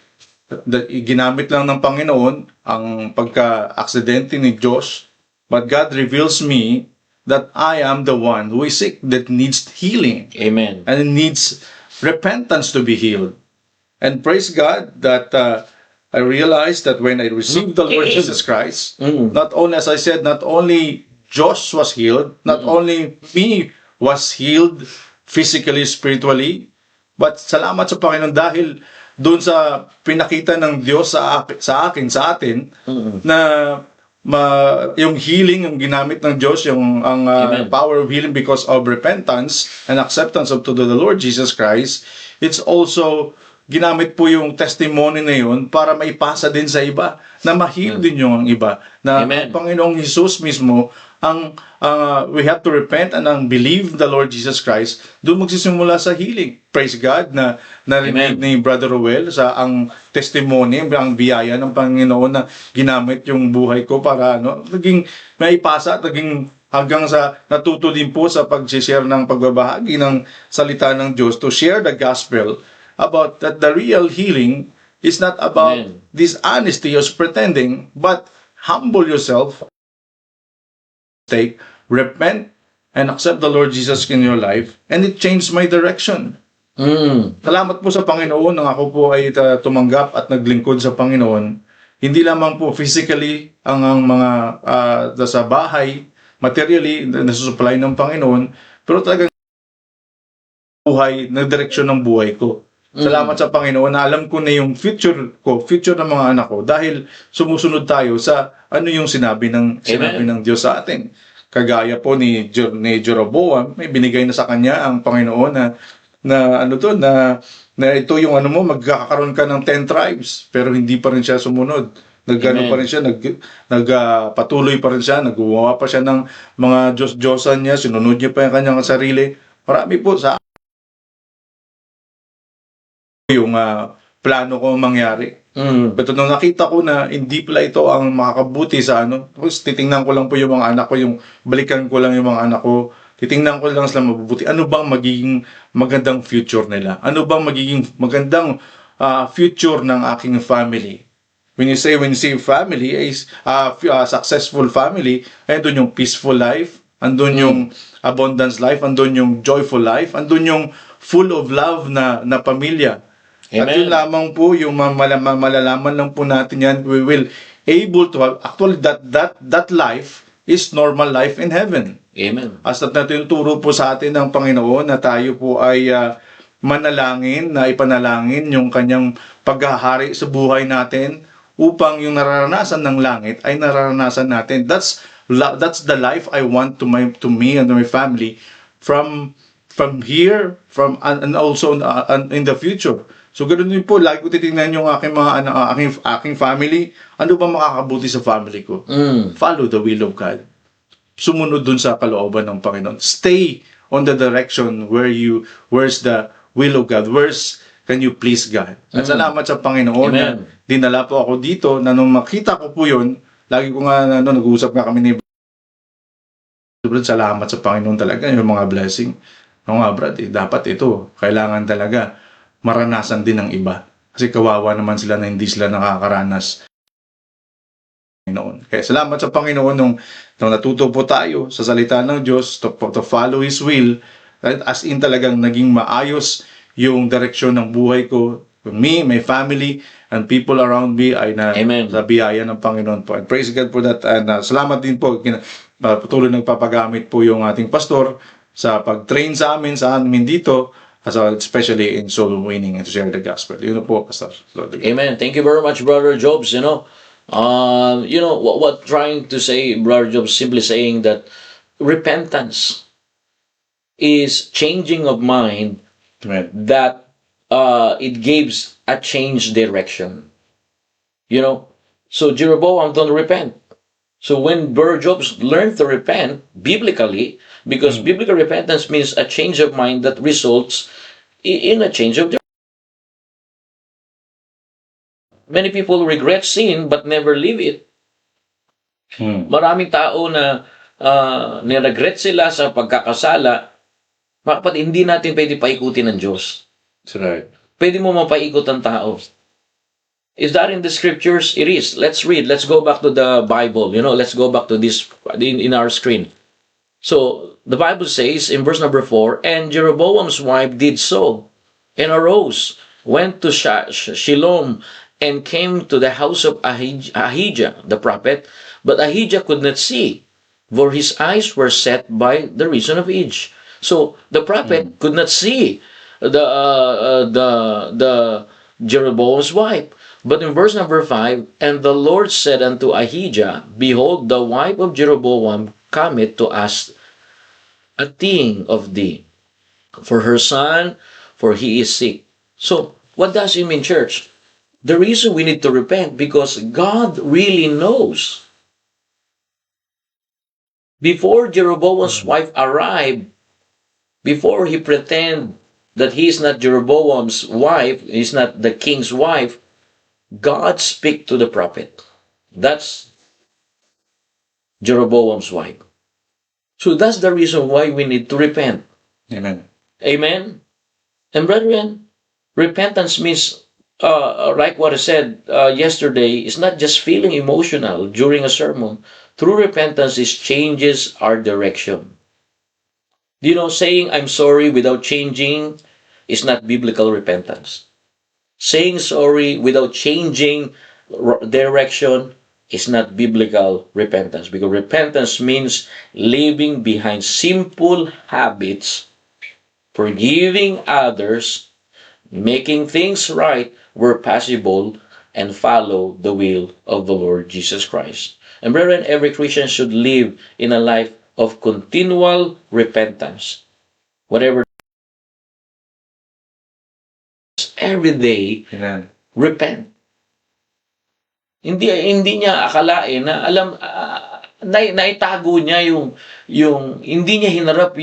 ginamit lang ng Panginoon ang pagka-aksidente ni Josh, but God reveals me that I am the one who is sick, that needs healing. Amen. And needs repentance to be healed. And praise God that I realized that when I received the Lord Jesus Christ, not only, as I said, not only Josh was healed, not only me was healed physically, spiritually, but salamat sa Panginoon dahil doon sa pinakita ng Diyos sa atin, na yung healing, yung ginamit ng Diyos, yung power of healing because of repentance and acceptance of to the Lord Jesus Christ, it's also ginamit po yung testimony na yun para maipasa din sa iba, na ma-heal din yung iba, na ang Panginoong Jesus mismo, we have to repent and believe the Lord Jesus Christ, doon magsisimula sa healing. Praise God na narinig ni Brother Roel sa ang testimony, ang biyaya ng Panginoon na ginamit yung buhay ko para naging maipasa at naging hanggang sa natuto din po sa pag-share ng pagbabahagi ng salita ng Diyos, to share the gospel about that the real healing is not about dishonesty or pretending, but humble yourself, repent, and accept the Lord Jesus in your life, and it changed my direction. Salamat po sa Panginoon nang ako po ay tumanggap at naglingkod sa Panginoon. Hindi lamang po physically ang mga sa bahay, materially, nasusupply ng Panginoon, pero talagang buhay, na direksyon ng buhay ko. Salamat sa Panginoon na alam ko na yung future ko, future ng mga anak ko, dahil sumusunod tayo sa ano yung sinabi ng Diyos sa atin. Kagaya po ni Jeroboam, may binigay na sa kanya ang Panginoon na ito yung magkakaroon ka ng 10 tribes, pero hindi pa rin siya sumunod. Nagano pa rin siya, patuloy pa rin siya, naggumawa pa siya ng mga Diyos-Diyosan niya, sinunod niya pa yung kanyang sarili. Marami po sa yung plano ko mangyari. Pero nung nakita ko na hindi pala ito ang makakabuti sa tapos titingnan ko lang po yung mga anak ko, yung balikan ko lang yung mga anak ko, titingnan ko lang sila mabubuti. Ano bang magiging magandang future nila? Ano bang magiging magandang future ng aking family? When you say family is successful family, andun yung peaceful life, andun yung abundance life, andun yung joyful life, andun yung full of love na pamilya. Amen. At yun lamang po yung malalaman lang po natin yan, we will able to have, actually that life is normal life in heaven. Amen. As tinuturo po sa atin ng Panginoon na tayo po ay manalangin, na ipanalangin yung kanyang paghahari sa buhay natin upang yung nararanasan ng langit ay nararanasan natin. That's That's the life I want to me and to my family from here, and also in the future. So ganoon din po, lagi ko titingnan yung aking mga aking family, ano ba makakabuti sa family ko? Follow the will of God. Sumunod dun sa kalooban ng Panginoon. Stay on the direction where's the will of God. Where's can you please God? At salamat sa Panginoon na Amen. dinala po ako dito, na nung makita ko po yun, lagi ko nga, nag-uusap nga kami ni Brad, salamat sa Panginoon talaga, yung mga blessing. No nga Brad, dapat ito, kailangan talaga maranasan din ng iba. Kasi kawawa naman sila na hindi sila nakakaranas. Panginoon. Kaya salamat sa Panginoon nung natuto po tayo sa salita ng Diyos to follow His will, as in talagang naging maayos yung direksyon ng buhay ko, me, my family, and people around me ay Amen. sa biyaya ng Panginoon po. And praise God for that. And salamat din po, patuloy nagpapagamit po yung ating pastor sa pag-train sa amin dito, especially in soul winning and to share the gospel. Yun na po, Pastor. Amen. Thank you very much, Brother Jobs. What trying to say, Brother Jobs, simply saying that repentance is changing of mind Amen. that it gives a change direction. So Jeroboam don't repent. So when Brother Jobs learned to repent biblically, because biblical repentance means a change of mind that results in a change of direction. Many people regret sin but never live it. Maraming tao na niregret sila sa pagkakasala. Mga kapatid, hindi natin pwede paikutin ng Diyos. That's right. Pwede mo mapaikot ang tao. Is that in the scriptures? It is. Let's read. Let's go back to the Bible. Let's go back to this in our screen. So, the Bible says in verse number 4, "And Jeroboam's wife did so, and arose, went to Shilom, and came to the house of Ahijah, the prophet. But Ahijah could not see, for his eyes were set by the reason of age." So, the prophet could not see the Jeroboam's wife. But in verse number 5, "And the Lord said unto Ahijah, Behold, the wife of Jeroboam cometh to ask a thing of thee for her son, for he is sick." So, what does it mean, church? The reason we need to repent, because God really knows. Before Jeroboam's wife arrived, before he pretend that he is not Jeroboam's wife, he's not the king's wife, God speak to the prophet. That's Jeroboam's wife. So that's the reason why we need to repent. Amen. Amen? And brethren, repentance means, like what I said yesterday, it's not just feeling emotional during a sermon. True repentance is changes our direction. Saying I'm sorry without changing is not biblical repentance. Saying sorry without changing direction is not biblical repentance, because repentance means leaving behind simple habits, forgiving others, making things right where possible, and follow the will of the Lord Jesus Christ. And brethren, every Christian should live in a life of continual repentance. Whatever, every day, Amen. repent. Hindi niya akalain na naitago niya yung hindi niya hinarap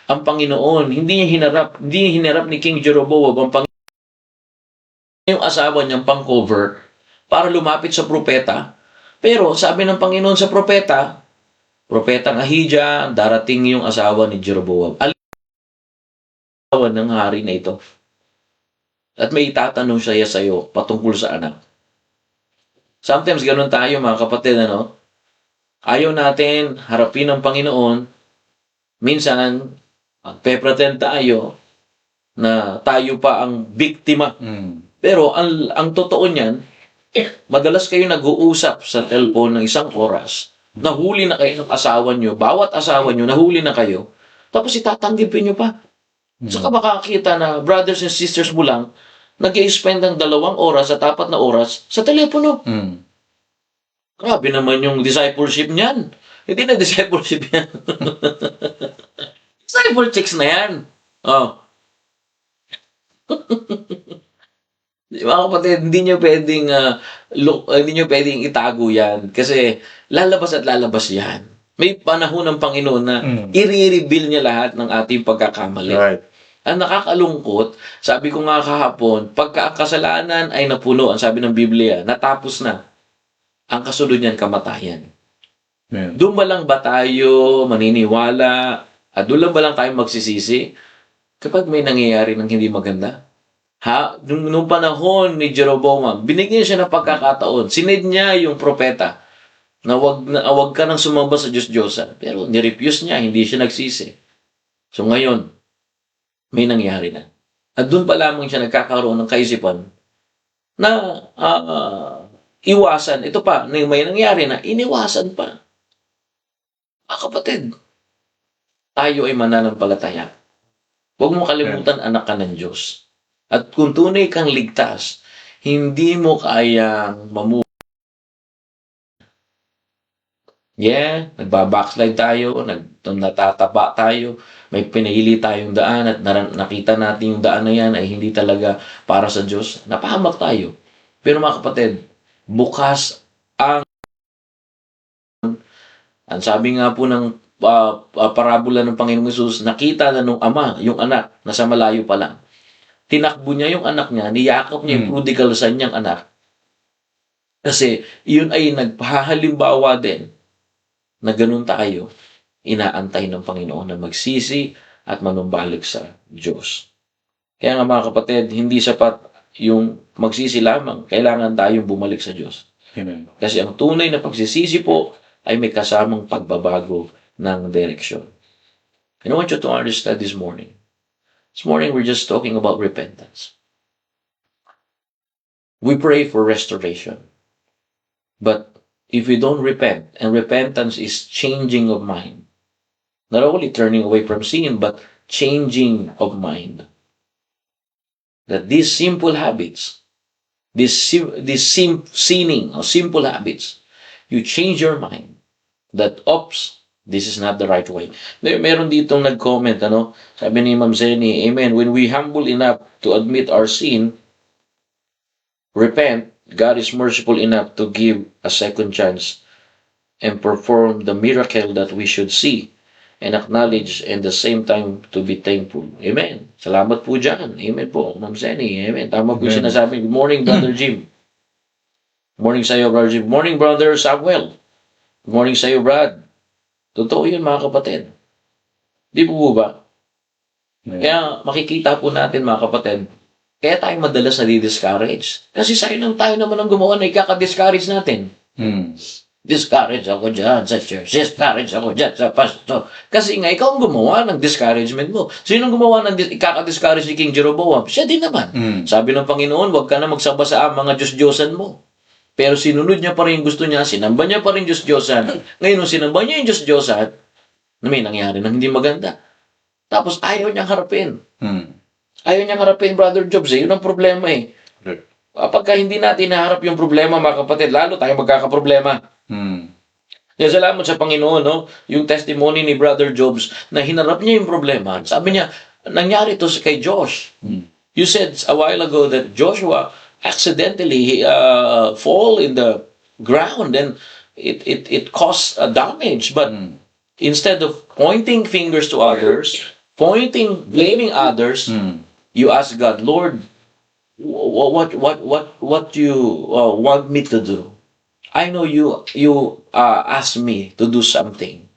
ang Panginoon, hindi niya hinarap ni King Jeroboam ang Panginoon, yung asawa niyang pang-cover para lumapit sa propeta. Pero sabi ng Panginoon sa propetang Ahijah, darating yung asawa ni Jeroboam. Asawa ng hari na ito. At may itatanong siya sa'yo patungkol sa anak. Sometimes ganun tayo, mga kapatid, ayaw natin harapin ang Panginoon. Minsan, pe-pretend tayo na tayo pa ang biktima. Pero ang totoo niyan, madalas kayo nag-uusap sa cellphone ng 1 oras, nahuli na kayo ng asawa nyo, bawat asawa nyo, nahuli na kayo, tapos itatanggipin nyo pa. Saka makakita na brothers and sisters mo lang, nag-i-spend ng 2 oras at 4 na oras sa telepono. Grabe naman yung discipleship niyan. Hindi na discipleship yan. Disciple chicks na yan. Oh. Mga kapatid, hindi nyo pwedeng itago yan kasi lalabas at lalabas yan. May panahon ng Panginoon na i-reveal niya lahat ng ating pagkakamali. Right. Ang nakakalungkot, sabi ko nga kahapon, pagka ang kasalanan ay napuno, ang sabi ng Biblia, natapos na. Ang kasunod niyan, kamatayan. Amen. Doon ba lang ba tayo maniniwala at doon lang ba lang tayo magsisisi kapag may nangyayari ng hindi maganda? Nung panahon ni Jeroboam, binigyan siya ng pagkakataon. Sinid niya yung propeta na wag ka nang sumamba sa Diyos-Diyosan. Pero nirefuse niya, hindi siya nagsisi. So ngayon, may nangyari na. At doon pa lamang siya nagkakaroon ng kaisipan na iwasan. Ito pa, may nangyari na, iniwasan pa. Kapatid, tayo ay mananampalataya. Huwag mo kalimutan, anak ka ng Diyos. At kung tunay kang ligtas, hindi mo kayang nagbabackslide tayo, natataba tayo, may pinili tayong daan at nakita natin yung daan na yan ay hindi talaga para sa Diyos. Napahamak tayo. Pero mga kapatid, bukas ang sabi nga po ng parabola ng Panginoong Hesus, nakita na nung ama, yung anak, nasa malayo pa lang. Tinakbo niya yung anak niya, niyakap niya yung prodigal son niyang anak. Kasi yun ay nagpahalimbawa din na ganun tayo, inaantay ng Panginoon na magsisi at manumbalik sa Diyos. Kaya nga mga kapatid, hindi sapat yung magsisi lamang, kailangan tayong bumalik sa Diyos. Amen. Kasi ang tunay na pagsisisi po ay may kasamang pagbabago ng direksyon. And I want you to understand this morning. This morning, we're just talking about repentance. We pray for restoration. But if we don't repent, and repentance is changing of mind, not only turning away from sin, but changing of mind. That these simple habits, sinning or simple habits, you change your mind that, this is not the right way. Meron ditong nag-comment, sabi ni Ma'am Zeni, amen, when we humble enough to admit our sin, repent, God is merciful enough to give a second chance and perform the miracle that we should see and acknowledge and the same time to be thankful. Amen. Salamat po dyan. Amen po, Ma'am Zeni. Amen. Tama po yung sinasabi. Good morning, Brother Jim. Good morning sa iyo, Brother Jim. Good morning, Brother Samuel. Good morning sa iyo, Brad. Totoo yun, mga kapatid. Di po ba? Kaya makikita po natin, mga kapatid, kaya tayo madalas na-discourage. Kasi tayo naman ang gumawa na ikaka-discourage natin. Discourage ako dyan sa church. Discourage ako dyan sa pastor. Kasi nga, ikaw ang gumawa ng discouragement mo. Sino gumawa ng ikaka-discourage ni King Jeroboam? Siya din naman. Sabi ng Panginoon, huwag ka na magsamba sa mga Diyos-Diyosan mo. Pero sinunod niya pa rin yung gusto niya, sinamba niya pa rin Diyos-Diyosan. Ngayon, nung sinamba niya yung Diyos-Diyosan, may nangyari na hindi maganda. Tapos ayaw niyang harapin. Ayaw niyang harapin, Brother Jobs. Yun ang problema eh. Pagka hindi natin naharap yung problema, mga kapatid, lalo tayo magkakaproblema. Kaya salamat sa Panginoon, yung testimony ni Brother Jobs na hinarap niya yung problema. Sabi niya, nangyari to kay Josh. You said a while ago that Joshua accidentally fall in the ground and it caused a damage. But instead of pointing fingers to others, blaming others, you ask God, Lord, what do you want me to do? I know you asked me to do something.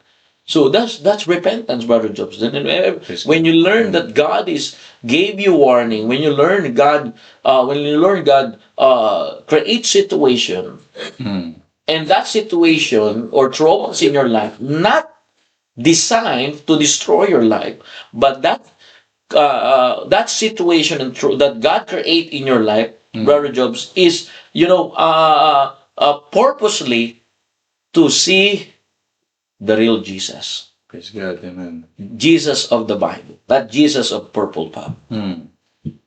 So that's repentance, Brother Jobs. When you learn that God gave you warning, when you learn God creates situation, and that situation or troubles in your life not designed to destroy your life, but that situation and that God create in your life, Brother Jobs, is purposely to see the real Jesus. Praise God, amen. Jesus of the Bible, not Jesus of Purple Pop.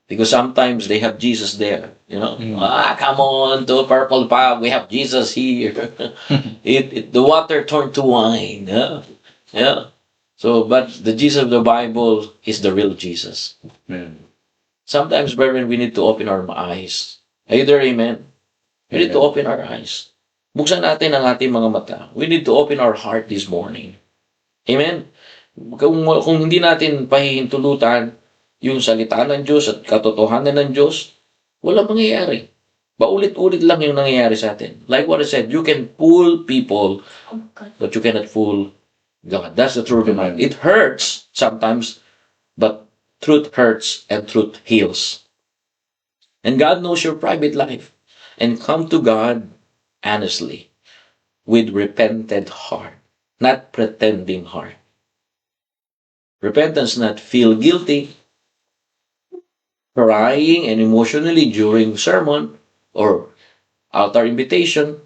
Because sometimes they have Jesus there, come on to Purple Pub, we have Jesus here. The water turned to wine. Yeah. So, but the Jesus of the Bible is the real Jesus. Amen. Sometimes, brethren, we need to open our eyes. Are you there? Amen. We need to open our eyes. Buksan natin ang ating mga mata. We need to open our heart this morning. Amen. Kung hindi natin pahihintulutan yung salita ng Diyos at katotohanan ng Diyos, walang mangyayari. Paulit-ulit lang yung nangyayari sa atin. Like what I said, you can fool people, but you cannot fool God. That's the truth of it. It hurts sometimes, but truth hurts and truth heals. And God knows your private life. And come to God honestly, with repentant heart, not pretending heart. Repentance, not feel guilty, crying and emotionally during sermon or altar invitation.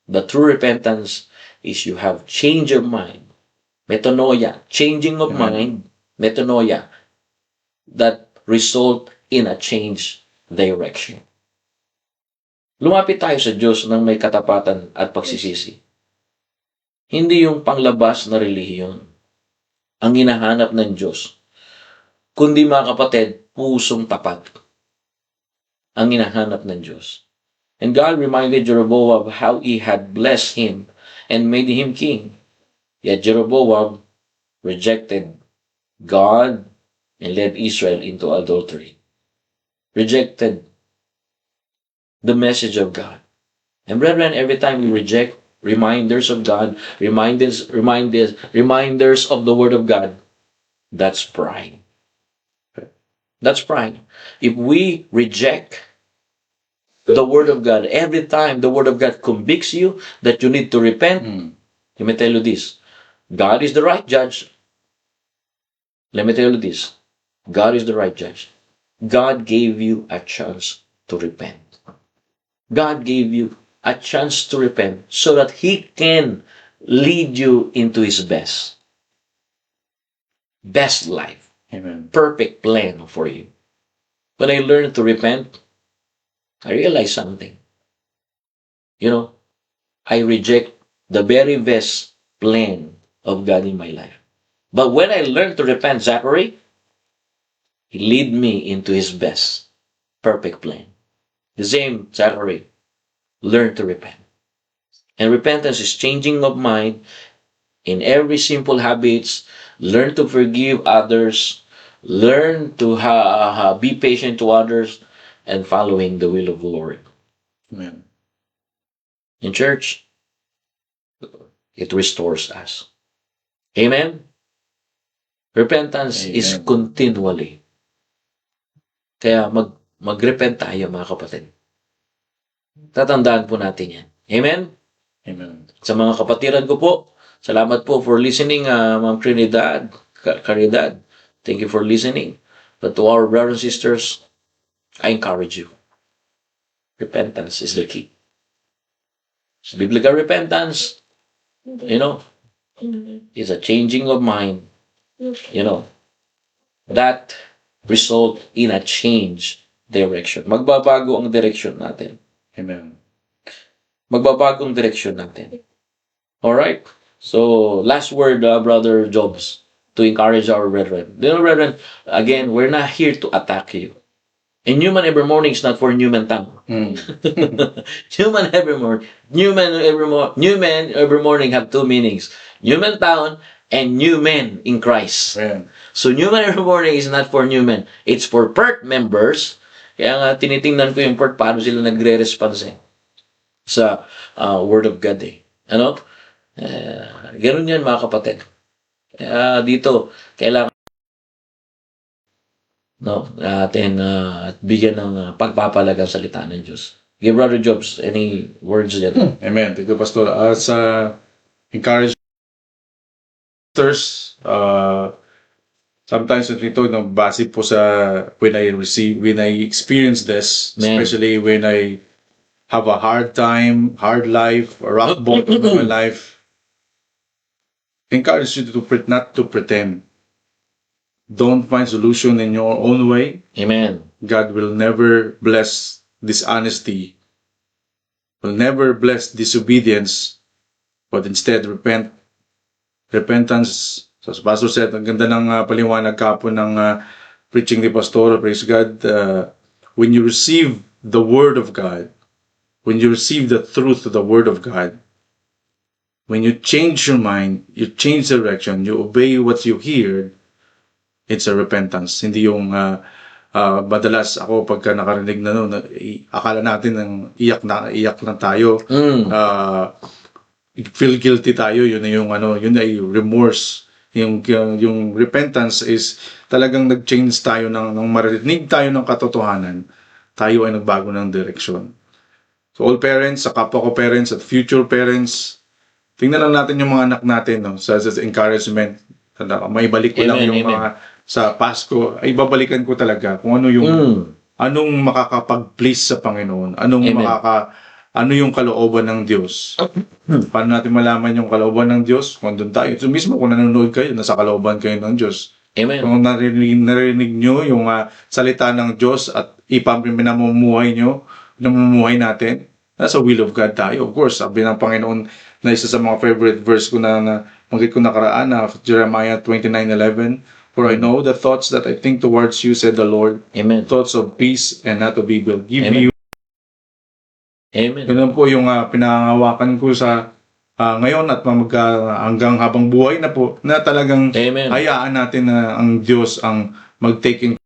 But true repentance is you have change of mind, metanoia, changing of mind, metanoia, that result in a change direction. Lumapit tayo sa Diyos ng may katapatan at pagsisisi. Hindi yung panglabas na relihiyon ang hinahanap ng Diyos, kundi mga kapatid, pusong tapat ang hinahanap ng Diyos. And God reminded Jeroboam of how He had blessed him and made him king. Yet Jeroboam rejected God and led Israel into adultery. Rejected the message of God. And brethren, every time we reject reminders of God, reminders of the Word of God, that's pride. That's pride. If we reject the Word of God, every time the Word of God convicts you that you need to repent, let me tell you this, God is the right judge. Let me tell you this, God is the right judge. God gave you a chance to repent. God gave you a chance to repent so that He can lead you into His best life. Amen. Perfect plan for you. When I learned to repent, I realized something. I reject the very best plan of God in my life. But when I learned to repent, Zachary, He led me into His best, perfect plan. The same, Zachary, learn to repent. And repentance is changing of mind in every simple habits. Learn to forgive others. Learn to be patient to others and following the will of the Lord. Amen. In church, it restores us. Amen? Repentance is continually. Kaya mag-repent tayo, mga kapatid. Tatandaan po natin yan. Amen? Amen. Sa mga kapatiran ko po, salamat po for listening, Ma'am Trinidad, Caridad. Thank you for listening. But to our brothers and sisters, I encourage you. Repentance is the key. Biblical repentance, is a changing of mind, that result in a change direction. Magbabago ang direction natin. Amen. Magbabago ang direction natin. Alright? So, last word, Brother Jobs, to encourage our brethren. Brethren, again, we're not here to attack you. And Newman every morning is not for Newman Town. Newman every morning have two meanings. Newman Town and new men in Christ. Amen. So, Newman every morning is not for Newman. It's for PERT members. Kaya nga, tinitingnan ko yung PERT, paano sila nagre-response sa Word of God. Ganun yan, mga kapatid. Dito, kailangan natin at bigyan ng pagpapalag ang salita ng Diyos. Give Brother Jobs any words dyan? Amen. Thank you, Pastor. As encourage sometimes ito base po sa when I experience this, Man. especially when I have a hard time, hard life, a rock bottom in my life. Encourage you not to pretend. Don't find solution in your own way. Amen. God will never bless dishonesty, will never bless disobedience, but instead repentance. So as Pastor said, ang ganda ng paliwanag kapon ng preaching ni Pastor, praise God. When you receive the Word of God, when you receive the truth of the Word of God, when you change your mind, you change direction, you obey what you hear, it's a repentance. Hindi yung madalas ako pagka nakarinig na noon, akala natin ng iyak na tayo, feel guilty tayo, yun na yung yun ay remorse. Yung repentance is talagang nag-change tayo ng marinig tayo ng katotohanan, tayo ay nagbago ng direksyon. So all parents, sa kapwa ko parents at future parents, tingnan lang natin yung mga anak natin, no, sa encouragement. May balik ko lang yung mga sa Pasko, ay babalikan ko talaga kung ano yung anong makakapag-please sa Panginoon, ano yung kalooban ng Diyos. Paano natin malaman yung kalooban ng Diyos? Kung doon tayo. So mismo kung nanonood kayo, nasa kalooban kayo ng Diyos. Amen. Kung narinig nyo yung salita ng Diyos at ipamumuhay nyo, namumuhay natin, nasa will of God tayo. Of course, sabi ng Panginoon na isa sa mga favorite verse ko na magigit ko nakaraan, Jeremiah 29:11, "For I know the thoughts that I think towards you, said the Lord, Amen. thoughts of peace and not of evil, give Amen. you." Amen. Ganun po yung pinangahawakan ko sa ngayon at hanggang habang buhay na po, na talagang Amen. hayaan natin na ang Diyos ang mag-taking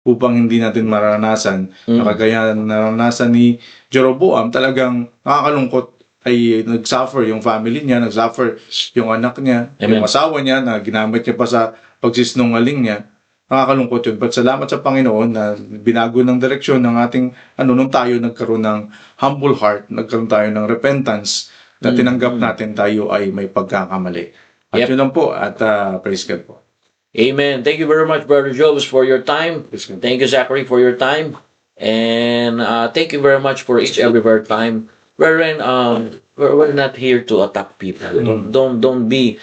upang hindi natin maranasan. Kagaya naranasan ni Jeroboam, talagang nakakalungkot, ay nag-suffer yung family niya, nag-suffer yung anak niya, Amen. yung asawa niya na ginamit niya pa sa pagsisinungaling niya. Nakakalungkot yun. But salamat sa Panginoon na binago ng direksyon ng ating, nung tayo nagkaroon ng humble heart, nagkaroon tayo ng repentance, na tinanggap natin tayo ay may pagkakamali. At Yep. yun lang po, at praise God po. Amen. Thank you very much, Brother Jobs, for your time. Thank you, Zachary, for your time. And thank you very much for each every time. Brethren, we're not here to attack people. Don't be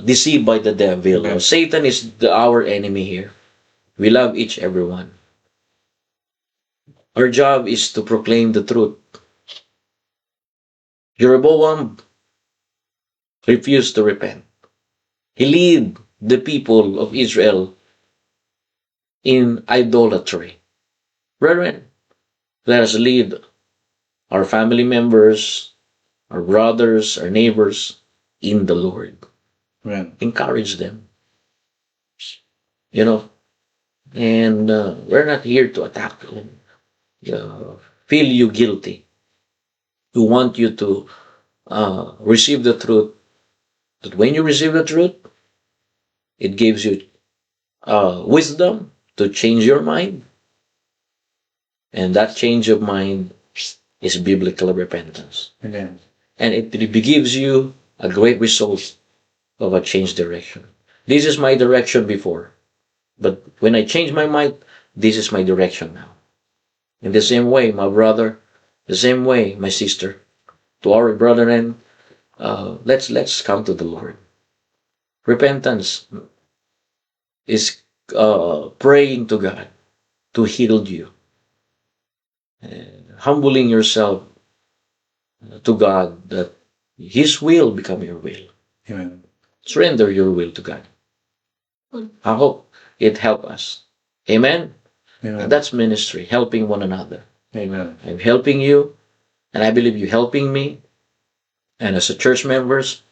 deceived by the devil. Okay. Satan is our enemy here. We love each everyone. Our job is to proclaim the truth. Jeroboam refused to repent. He led the people of Israel in idolatry. Brethren, let us lead our family members, our brothers, our neighbors in the Lord. Amen. Encourage them. And we're not here to attack them. Feel you guilty. We want you to receive the truth. That when you receive the truth, it gives you wisdom to change your mind. And that change of mind is biblical repentance. Amen. And it gives you a great result of a changed direction. This is my direction before. But when I change my mind, this is my direction now. In the same way, my brother, the same way, my sister, to our brethren, let's come to the Lord. Repentance is praying to God to heal you. Humbling yourself to God that His will become your will. Amen. Surrender your will to God. I hope it help us. Amen? Amen. That's ministry, helping one another. Amen. I'm helping you, and I believe you helping me. And as a church members,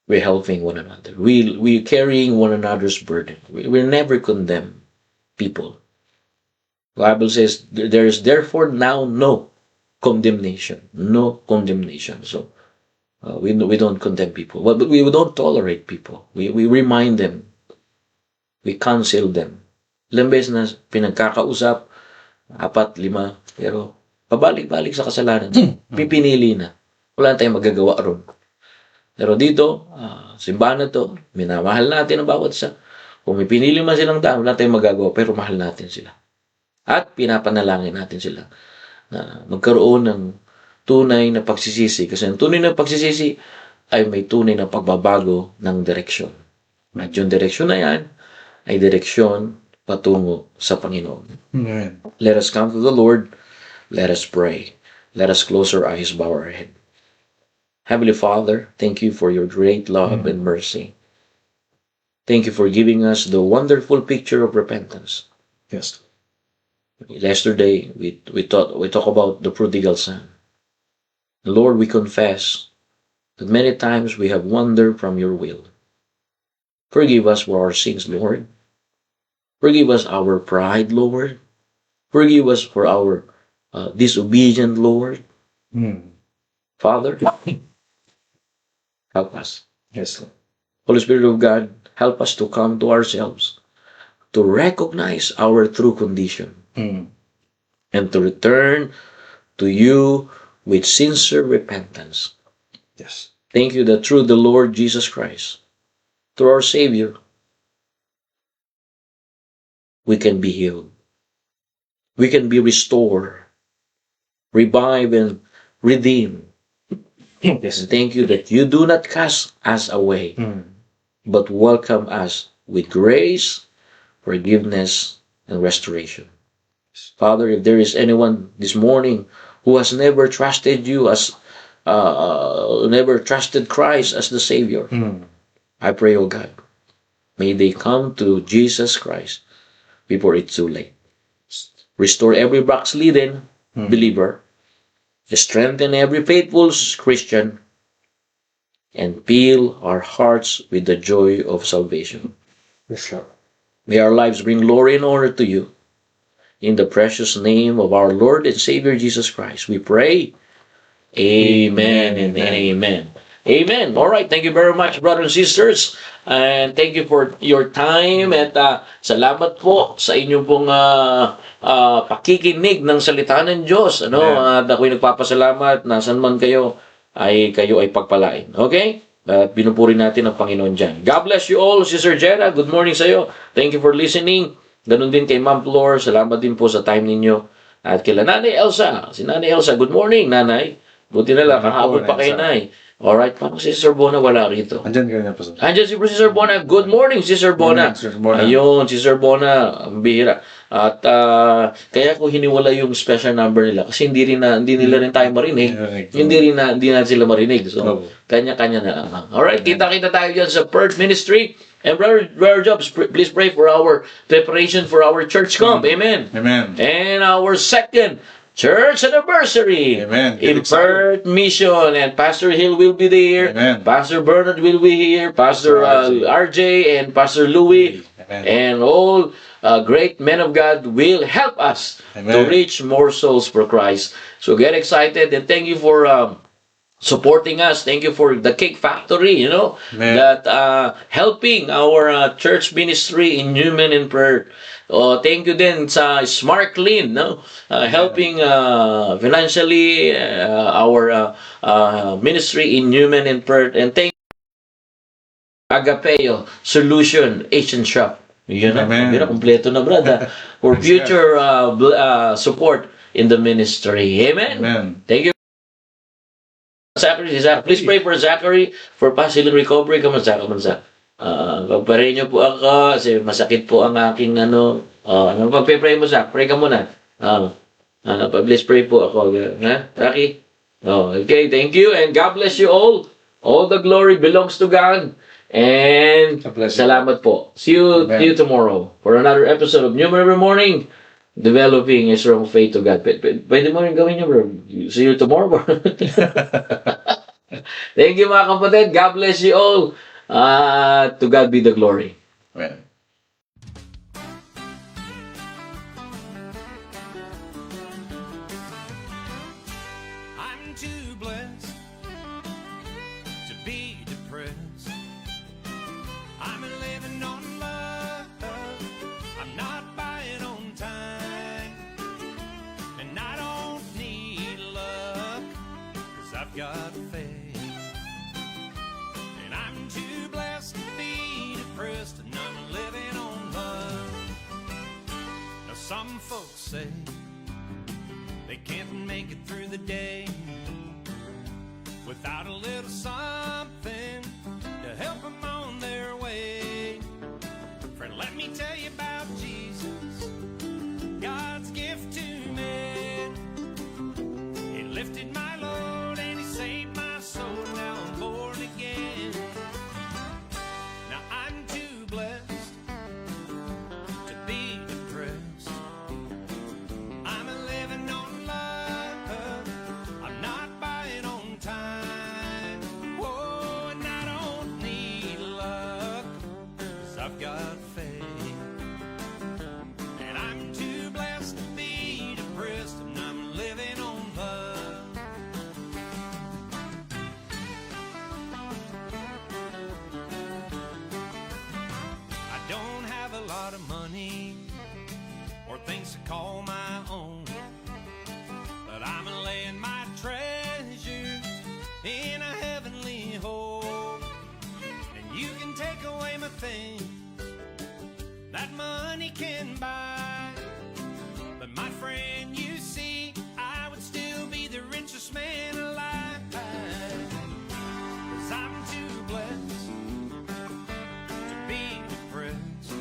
we're helping one another. We're carrying one another's burden. We'll never condemn people. The Bible says, there is therefore now no condemnation. No condemnation. So, we don't condemn people. But we don't tolerate people. We remind them. We counsel them. Ilang beses na pinagkakausap, 4, 5, pero pabalik-balik sa kasalanan. Pipinili na. Wala tayong magagawa ron. Pero dito, simbahan na to, minamahal natin ang bawat isa. Kung may pinili man silang daan, wala tayong magagawa, pero mahal natin sila. At pinapanalangin natin sila na magkaroon ng tunay na pagsisisi. Kasi ang tunay na pagsisisi ay may tunay na pagbabago ng direksyon. At yung direksyon na yan ay direksyon patungo sa Panginoon. Amen. Let us come to the Lord. Let us pray. Let us close our eyes, bow our head. Heavenly Father, thank you for your great love and mercy. Thank you for giving us the wonderful picture of repentance. Yes. Yesterday, we talk about the prodigal son. Lord, we confess that many times we have wandered from your will. Forgive us for our sins, Lord. Forgive us our pride, Lord. Forgive us for our disobedient, Lord. Father, help us. Yes. Holy Spirit of God, help us to come to ourselves, to recognize our true condition, and to return to you with sincere repentance. Yes. Thank you that through the Lord Jesus Christ, through our Savior, we can be healed. We can be restored, revived, and redeemed. Yes. And thank you that you do not cast us away, but welcome us with grace, forgiveness, and restoration. Father, if there is anyone this morning who has never trusted you never trusted Christ as the Savior, I pray, oh God, may they come to Jesus Christ before it's too late. Restore every backslidden believer, strengthen every faithful Christian, and fill our hearts with the joy of salvation. Yes, Lord. May our lives bring glory and honor to you. In the precious name of our Lord and Savior Jesus Christ, we pray. Amen and amen. Amen. All right. Thank you very much, brothers and sisters. And thank you for your time. At salamat po sa inyong pong pakikinig ng salita ng Diyos. At ako'y nagpapasalamat na saan man kayo ay pagpalain. Okay? At pinupuri natin ang Panginoon dyan. God bless you all, Sister Jera. Good morning sa iyo. Thank you for listening. Ganun din kay Ma'am Flor. Salamat din po sa time ninyo. At kila Nanay Elsa. Si Nanay Elsa, good morning, Nanay. Buti na lang, kahapon pa kay Nay. Alright, parang si Sister Bona wala rito. Andyan ka na po. Andyan si Sister Bona. Good morning, Sister Bona. Sister Bona. Ayun, Sister Bona, ang bihira. At kaya ko hiniwala yung special number nila kasi hindi nila rin tayo marinig. Hindi na sila marinig. So, kanya-kanya na lang. Alright, kita-kita tayo dyan sa Perth Ministry. And Brother Jobs, please pray for our preparation for our church camp. Amen. Amen. And our second church anniversary Amen. in Perth Mission, and Pastor Hill will be there. Amen. Pastor Bernard will be here. Pastor RJ and Pastor Louis. Amen. And all great men of God will help us Amen. to reach more souls for Christ. So get excited, and thank you for supporting us. Thank you for the Cake Factory, Amen. that helping our church ministry in Newman and Perth. Thank you din sa Smart Clean, helping financially our ministry in Newman and Perth. And thank you Agapeo Solution Asian Shop. Yun na, Amen. kompleto na brad. For future support in the ministry. Amen. Amen. Thank you. Zachary, please pray for Zachary for possible recovery. Kamusta? Pagpare niyo po ako kasi masakit po ang aking pagpe-pray mo, Zach? Pray ka muna. Please pray po ako. Ha? Rocky? Okay, thank you and God bless you all. All the glory belongs to God. And salamat po. See you tomorrow for another episode of New Every Morning, developing a strong faith to God. Pwede mo rin gawin niyo, bro. See you tomorrow, bro. Thank you, mga kapatid. God bless you all. To God be the glory. Amen. I'm too blessed to be depressed. I'm living on love. I'm not buying on time. And I don't need luck, 'cause I've got faith. And I'm too blessed to be depressed, and I'm living on love. Now some folks say they can't make it through the day without a little something to help them on their way. Friend, let me tell you about Jesus. got faith. And I'm too blessed to be depressed, and I'm living on love. I don't have a lot of money or things to call my own, but I'm laying my treasures in a heavenly home. And you can take away my things that money can buy, but my friend, you see, I would still be the richest man alive. 'Cause I'm too blessed to be depressed.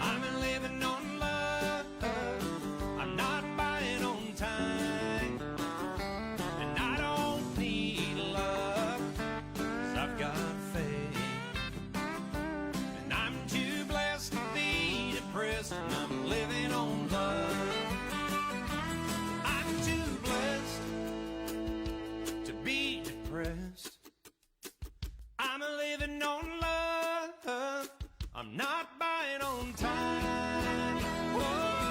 I'm living on love, I'm not buying on time, and I don't need love, 'cause I've got faith. And I'm too blessed to be depressed, and I'm living on love. I'm too blessed to be depressed. I'm living on love, I'm not buying on time. Whoa.